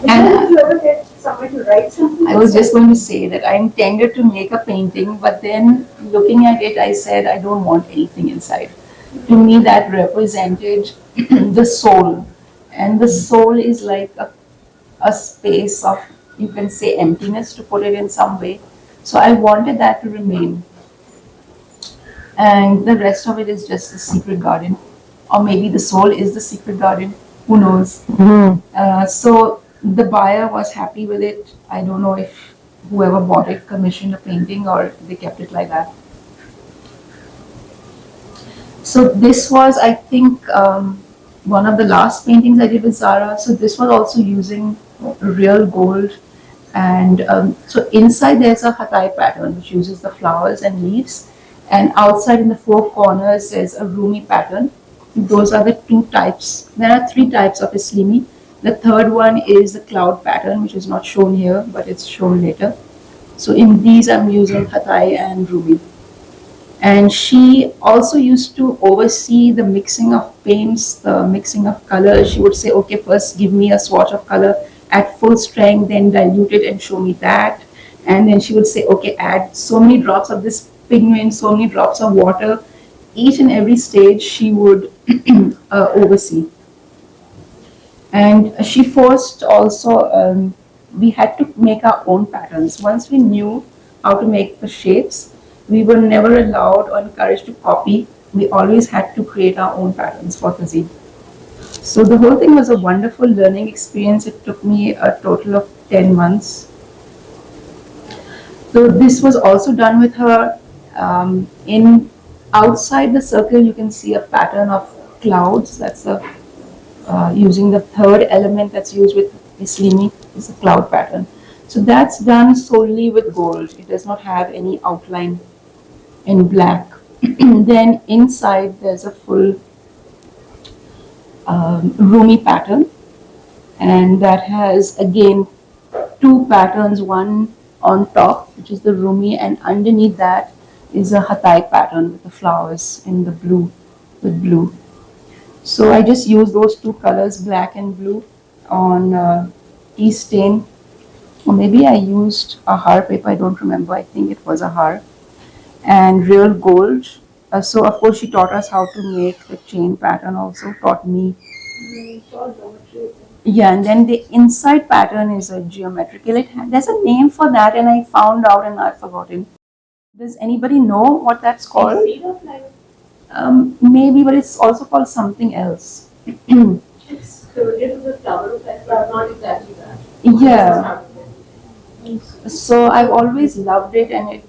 And you ever get someone to write something? I was just going to say that I intended to make a painting, but then looking at it, I said, I don't want anything inside. To me, that represented the soul. And the soul is like a space of, you can say, emptiness, to put it in some way. So I wanted that to remain. And the rest of it is just the secret garden. Or maybe the soul is the secret garden. Who knows? So the buyer was happy with it. I don't know if whoever bought it commissioned a painting or they kept it like that. So this was, I think, one of the last paintings I did with Zara. So this was also using real gold. And so inside there's a hatai pattern which uses the flowers and leaves. And outside in the 4 corners there's a Rumi pattern. Those are the 2 types. There are 3 types of Islimi. The third one is the cloud pattern, which is not shown here, but it's shown later. So in these I'm using hatai and Rumi. And she also used to oversee the mixing of paints, the mixing of colors. She would say, okay, first give me a swatch of color at full strength, then dilute it and show me that. And then she would say, okay, add so many drops of this pigment, so many drops of water. Each and every stage she would oversee. And she forced also, we had to make our own patterns. Once we knew how to make the shapes, we were never allowed or encouraged to copy. We always had to create our own patterns for Tazib. So the whole thing was a wonderful learning experience. It took me a total of 10 months. So this was also done with her. In outside the circle, you can see a pattern of clouds. That's a using the third element that's used with Islimi is the cloud pattern. So that's done solely with gold. It does not have any outline in black. Then inside there's a full Rumi pattern, and that has again two patterns, one on top, which is the Rumi, and underneath that is a Hatay pattern with the flowers in the blue, with blue. So I just used those two colors, black and blue, on tea stain. Or maybe I used a har paper, I don't remember, I think it was a har. And real gold. So of course she taught us how to make the chain pattern, also taught me. Yeah, and then the inside pattern is a geometrical. There's a name for that, and I found out and I've forgotten. Does anybody know what that's called? Maybe, but it's also called something else. It's related to the flower effect, but not exactly that. Yeah. So I've always loved it, and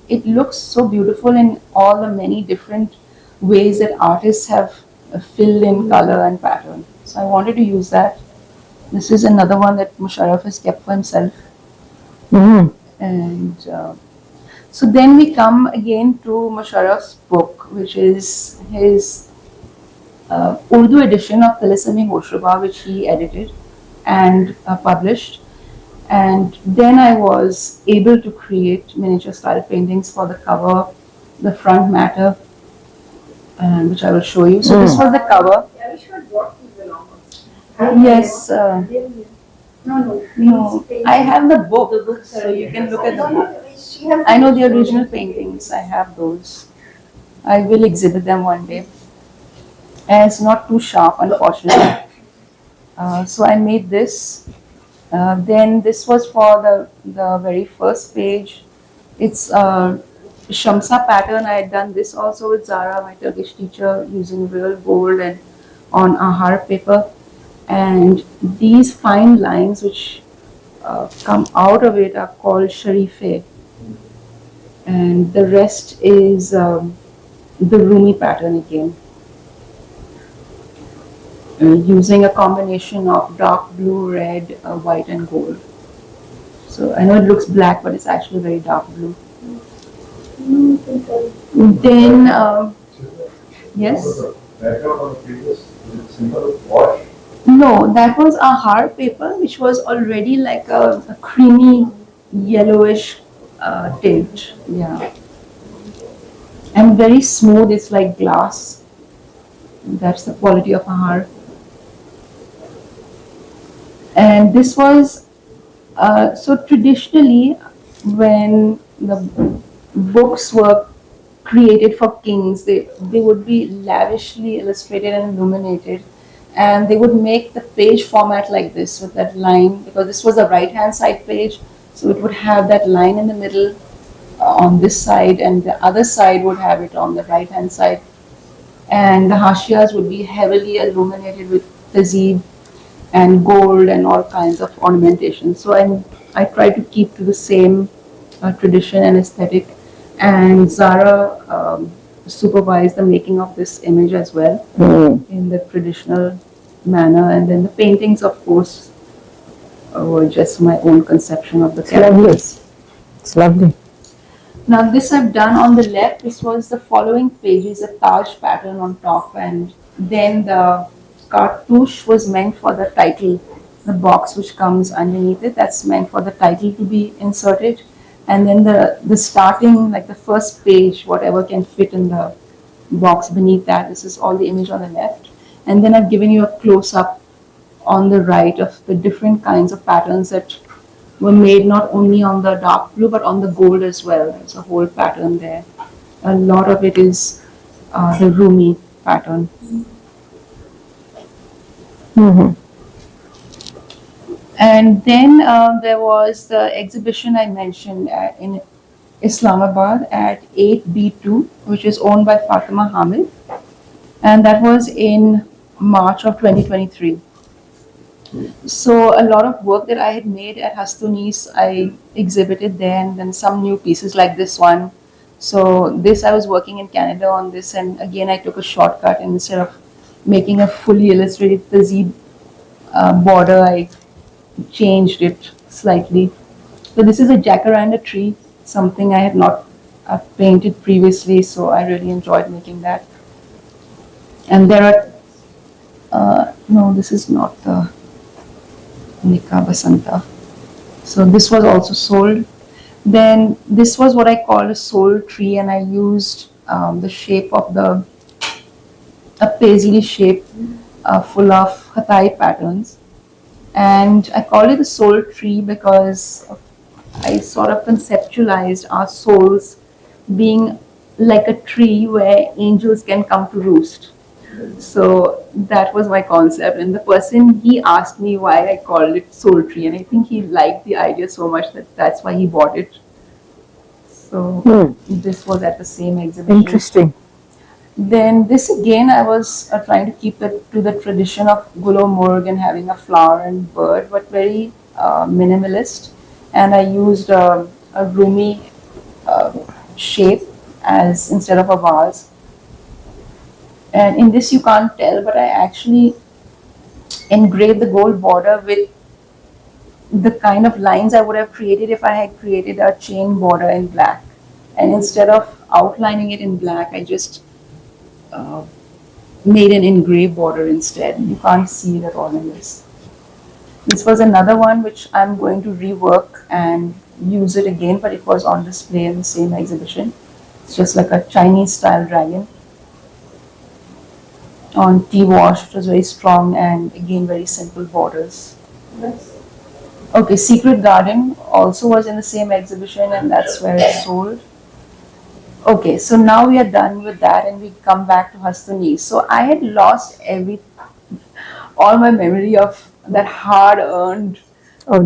it looks so beautiful in all the many different ways that artists have filled in color and pattern. So I wanted to use that. This is another one that Musharraf has kept for himself. And so then we come again to Musharraf's book, which is his Urdu edition of 𝐀𝐫𝐭 𝐓𝐚𝐥𝐤, which he edited and published. And then I was able to create miniature style paintings for the cover, the front matter, and which I will show you. So this was the cover. Yeah, we should walk these along. Yes. No. I have the book, so you can look at the book. I know the original paintings. I have those. I will exhibit them one day. And it's not too sharp, unfortunately. So I made this. Then this was for the very first page. It's Shamsa pattern. I had done this also with Zara, my Turkish teacher, using real gold and on ahar paper. And these fine lines which come out of it are called sharife. And the rest is the Rumi pattern again. Using a combination of dark blue, red, white and gold. So I know it looks black, but it's actually very dark blue. Then, yes? No, that was a hard paper, which was already like a creamy yellowish tint. Yeah. And very smooth, it's like glass. That's the quality of a har. And this was, so traditionally, when the books were created for kings, they would be lavishly illustrated and illuminated. And they would make the page format like this with that line, because this was a right hand side page, so it would have that line in the middle on this side, and the other side would have it on the right hand side. And the hashiyas would be heavily illuminated with tazib and gold and all kinds of ornamentation. So I try to keep to the same tradition and aesthetic. And Zara supervised the making of this image as well in the traditional manner. And then the paintings, of course, were just my own conception of the characters. It's lovely. Now this I've done on the left. This was the following pages, a Taj pattern on top, and then the cartouche was meant for the title, the box which comes underneath it, that's meant for the title to be inserted. and then the starting, like the first page, whatever can fit in the box beneath that. This is all the image on the left, and then I've given you a close up on the right of the different kinds of patterns that were made not only on the dark blue but on the gold as well. There's a whole pattern there. A lot of it is the Rumi pattern. Mm-hmm. And then there was the exhibition I mentioned in Islamabad at 8B2, which is owned by Fatima Hamid, and that was in March of 2023. So a lot of work that I had made at Hast-o-Neest, I exhibited there, and then some new pieces like this one. So this, I was working in Canada on this, and again I took a shortcut, and instead of making a fully illustrated Tazib border, I changed it slightly. So this is a jacaranda tree, something I had not painted previously, so I really enjoyed making that. And there are, no, this is not the 𝐀𝐫𝐭 𝐓𝐚𝐥𝐤. So this was also sold. Then this was what I called a soul tree, and I used the shape of a paisley shape full of Hatay patterns. And I call it a soul tree because I sort of conceptualized our souls being like a tree where angels can come to roost. So that was my concept, and the person, he asked me why I called it soul tree, and I think he liked the idea so much that that's why he bought it. So this was at the same exhibition. Interesting. Then this again, I was trying to keep it to the tradition of 𝐀𝐫𝐭 and having a flower and bird, but very minimalist. And I used a Rumi shape as instead of a vase. And in this you can't tell, but I actually engraved the gold border with the kind of lines I would have created if I had created a chain border in black. And instead of outlining it in black, I just made an engraved border instead. You can't see it at all in this. This was another one which I'm going to rework and use it again, but it was on display in the same exhibition. It's just like a Chinese style dragon on tea wash, which was very strong, and again very simple borders. Okay, Secret Garden also was in the same exhibition, and that's where it's sold. Okay, so now we are done with that, and we come back to Hast-o-Neest. So I had lost all my memory of that hard-earned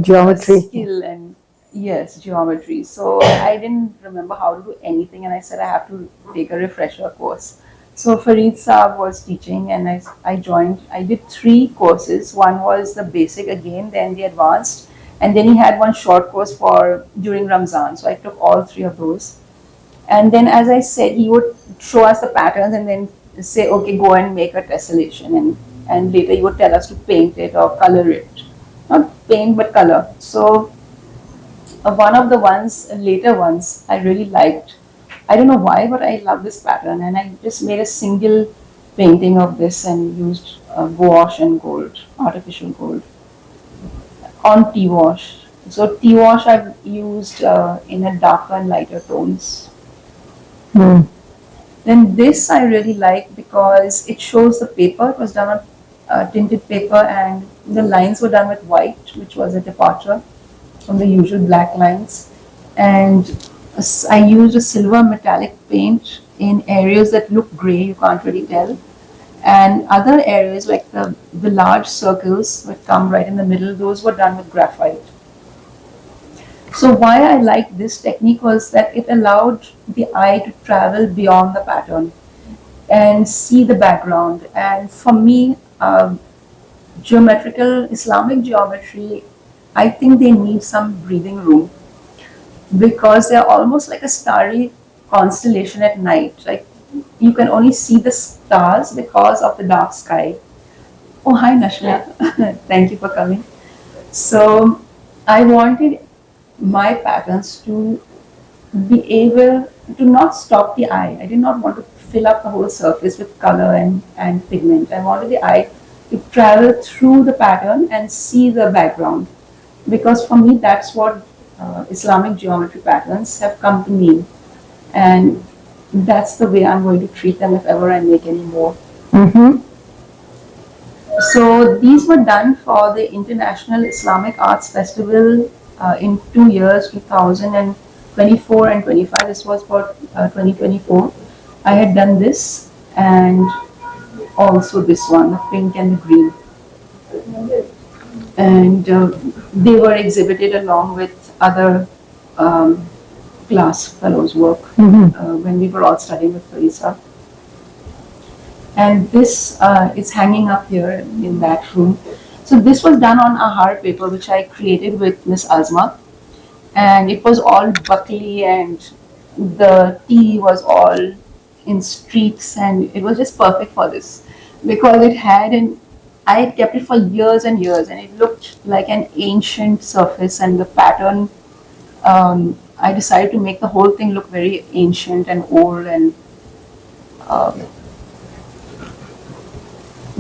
Geometry. skill, and yes, geometry. So I didn't remember how to do anything, and I said I have to take a refresher course. So Fareed Saab was teaching, and I joined. I did 3 courses. One was the basic again, then the advanced, and then he had one short course for during Ramzan. So I took all 3 of those. And then, as I said, he would show us the patterns and then say, okay, go and make a tessellation, and later he would tell us to paint it or color it. Not paint, but color. So one of the later ones, I really liked. I don't know why, but I love this pattern, and I just made a single painting of this and used gouache and gold, artificial gold, on tea wash. So tea wash I've used in a darker and lighter tones. Then this I really like because it shows the paper. It was done on tinted paper, and the lines were done with white, which was a departure from the usual black lines. And I used a silver metallic paint in areas that look grey, you can't really tell. And other areas like the large circles that come right in the middle, those were done with graphite. So why I liked this technique was that it allowed the eye to travel beyond the pattern and see the background. And for me, geometrical Islamic geometry, I think they need some breathing room because they're almost like a starry constellation at night. Like you can only see the stars because of the dark sky. Oh, hi Nashla. Thank you for coming. So I wanted my patterns to be able to not stop the eye. I did not want to fill up the whole surface with color and pigment. I wanted the eye to travel through the pattern and see the background, because for me that's what Islamic geometry patterns have come to me, and that's the way I'm going to treat them if ever I make any more. Mm-hmm. So these were done for the International Islamic Arts Festival in 2 years, 2024 and 25. This was for 2024. I had done this and also this one, the pink and the green. And they were exhibited along with other class fellows' work when we were all studying with Teresa. And this is hanging up here in that room. So this was done on ahar paper, which I created with Miss Azma, and it was all buckly, and the tea was all in streaks, and it was just perfect for this because it had an. I had kept it for years and years, and it looked like an ancient surface, and the pattern. I decided to make the whole thing look very ancient and old, and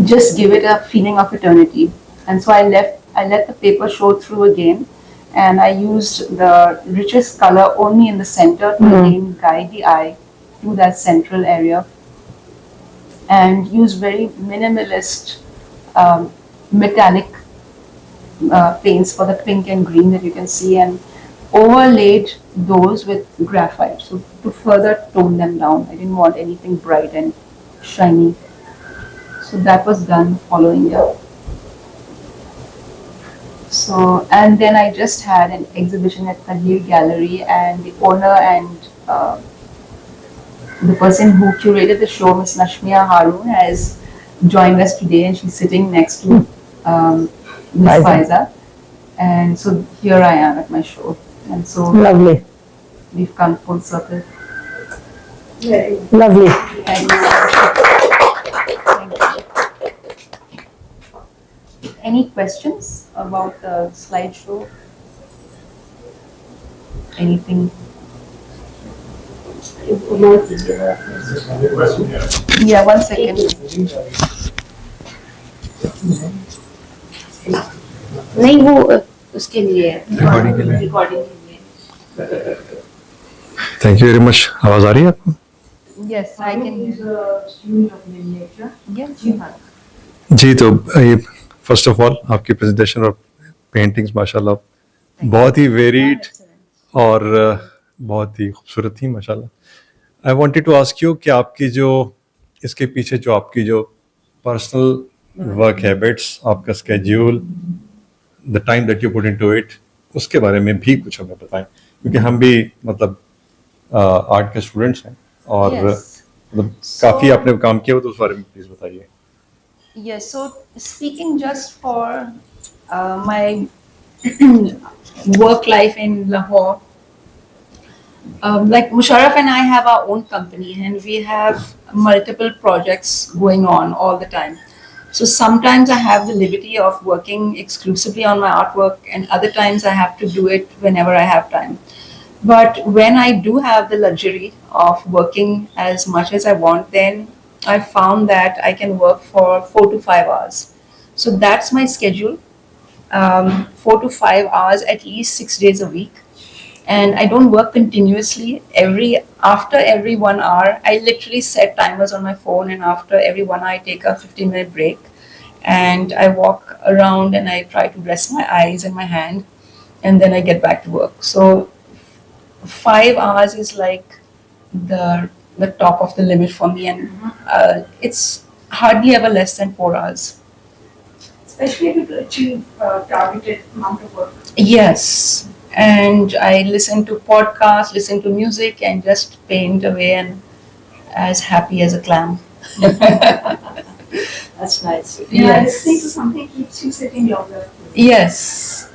just give it a feeling of eternity. And so I let the paper show through again, and I used the richest color only in the center to again guide the eye to that central area, and use very minimalist metallic paints for the pink and green that you can see, and overlaid those with graphite, so to further tone them down. I didn't want anything bright and shiny. So that was done following year. So, and then I just had an exhibition at 𝐀𝐫𝐭 Gallery, and the owner and the person who curated the show, Miss Nashmia Haroon, has joined us today, and she's sitting next to Miss Faiza. And so here I am at my show. And so Lovely. we've come full circle. Lovely. Thank you. Any questions about the slideshow? Anything? Yeah, 1 second. नहीं वो उसके लिए recording के लिए recording के लिए thank you very much आवाज आ रही है आपको Yes, I can. जी तो ये फर्स्ट ऑफ ऑल आपकी प्रेजेंटेशन और पेंटिंग्स माशाल्लाह बहुत ही वेरीड और बहुत ही खूबसूरत थी माशाल्लाह I wanted to ask you कि आपकी जो इसके पीछे जो आपकी जो पर्सनल वर्क हैबिट्स आपका schedule the time that you put into it उसके बारे में भी कुछ हमें बताएं क्योंकि हम भी मतलब आर्ट के स्टूडेंट्स हैं और मतलब काफ़ी आपने काम किया हो तो उस बारे में प्लीज़ बताइए Yes, so speaking just for my work life in Lahore, like Musharraf and I have our own company and we have multiple projects going on all the time. So sometimes I have the liberty of working exclusively on my artwork, and other times I have to do it whenever I have time. But when I do have the luxury of working as much as I want, then I found that I can work for 4 to 5 hours. So that's my schedule, 4 to 5 hours at least 6 days a week. And I don't work continuously. After every 1 hour, I literally set timers on my phone, and after every 1 hour, I take a 15-minute break. And I walk around and I try to rest my eyes and my hand, and then I get back to work. So 5 hours is like the top of the limit for me, and it's hardly ever less than 4 hours. Especially if you achieve targeted amount of work. Yes, and I listen to podcasts, listen to music, and just paint away, and as happy as a clam. That's nice. Yeah, listening to something keeps you sitting longer. Yes.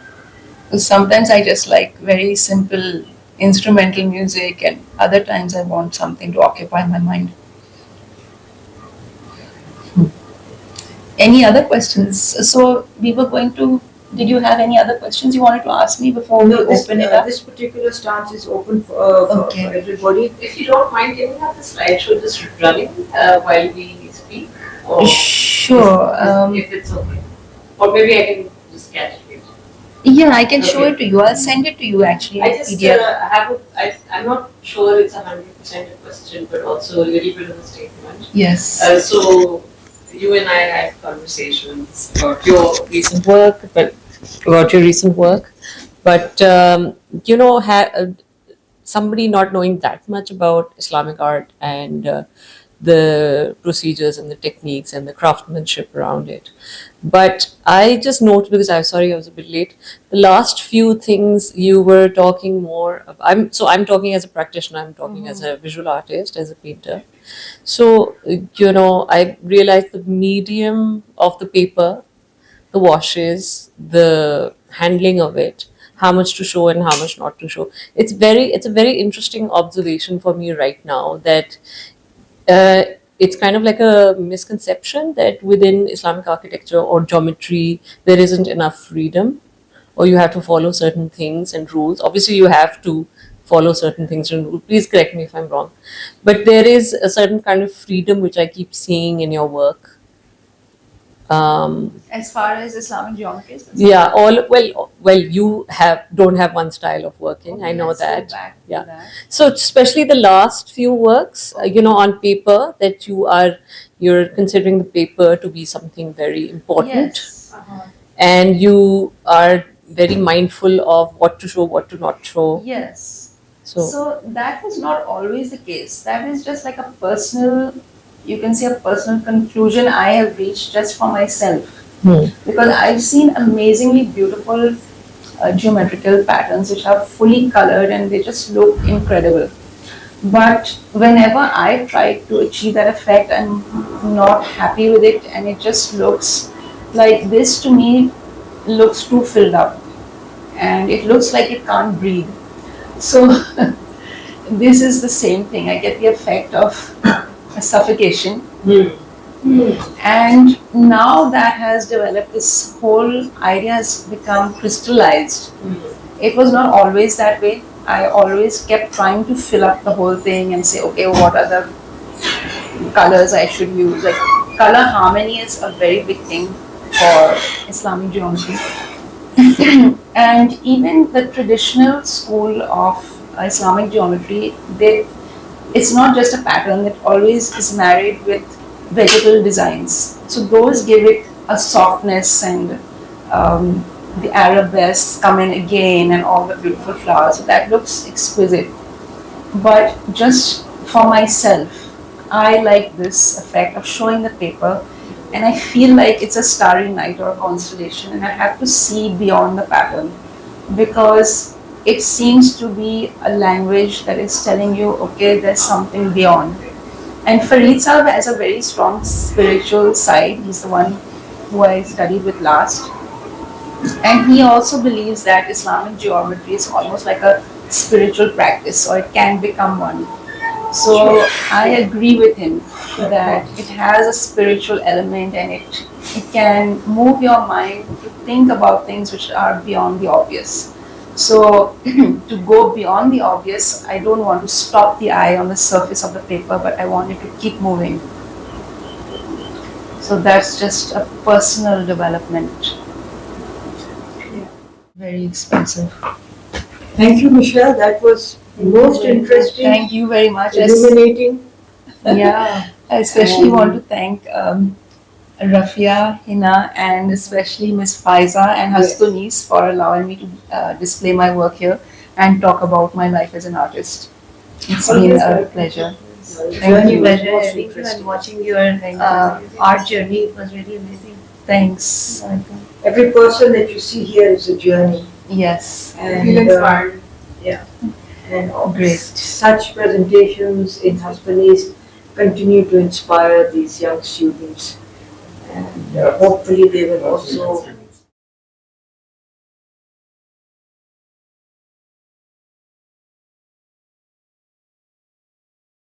Sometimes I just like very simple instrumental music, and other times I want something to occupy my mind. Any other questions? So we were going to, did you have any other questions you wanted to ask me before we open it up? This particular stance is open for everybody. If you don't mind, can we have the slideshow just running while we speak? Or Sure. if it's okay. Or maybe I can just catch it. Yeah, I can show it to you. I'll send it to you actually. I in just PDF. I'm not sure it's 100% a question, but also a little bit of a statement. Yes. So you and I had conversations about your recent work, but somebody not knowing that much about Islamic art and the procedures and the techniques and the craftsmanship around it. But I just note, because I'm sorry I was a bit late, the last few things you were talking more about, I'm talking as a practitioner, I'm talking as a visual artist, as a painter. So, I realized the medium of the paper, the washes, the handling of it, how much to show and how much not to show. It's a very interesting observation for me right now that uh, it's kind of like a misconception that within Islamic architecture or geometry there isn't enough freedom, or you have to follow certain things and rules. Obviously, you have to follow certain things and rules. Please correct me if I'm wrong, but there is a certain kind of freedom which I keep seeing in your work. As far as Islamic geometry is concerned. Yeah, you don't have one style of working. I know Let's go that. back to Yeah. that. So especially the last few works, on paper, that you're considering the paper to be something very important, Yes. and you are very mindful of what to show, what to not show. Yes. So, So that was not always the case. That is just like a personal, you can say a personal conclusion I have reached just for myself. Because I've seen amazingly beautiful geometrical patterns which are fully colored and they just look incredible. But whenever I try to achieve that effect, I'm not happy with it, and it just looks like this to me looks too filled up, and it looks like it can't breathe. So this is the same thing. I get the effect of a suffocation. And now that has developed, this whole idea has become crystallized. It was not always that way. I always kept trying to fill up the whole thing and say, okay, what are the colors I should use? Like, color harmony is a very big thing for Islamic geometry. And even the traditional school of Islamic geometry, it's not just a pattern, it always is married with vegetal designs. So those give it a softness, and the arabesques come in again and all the beautiful flowers. So that looks exquisite. But just for myself, I like this effect of showing the paper, and I feel like it's a starry night or a constellation, and I have to see beyond the pattern, because it seems to be a language that is telling you, okay, there's something beyond. And Farid Sahab has a very strong spiritual side. He's the one who I studied with last. And he also believes that Islamic geometry is almost like a spiritual practice, or it can become one. So I agree with him that it has a spiritual element, and it can move your mind to think about things which are beyond the obvious. So to go beyond the obvious, I don't want to stop the eye on the surface of the paper, but I want it to keep moving. So that's just a personal development. Very expensive. Thank you, Michelle. That was most interesting, Thank you very much. illuminating. Yeah, I especially want to thank Rafia, Hina, and especially Ms. Faiza and Hast-o-Neest for allowing me to display my work here and talk about my life as an artist. It's been a pleasure. Thank you. And watching your art journey, it was really amazing. Thanks. Every person that you see here is a journey. Yes. And, Feel inspired. Yeah. And Great. such presentations in Hast-o-Neest continue to inspire these young students. And hopefully they will also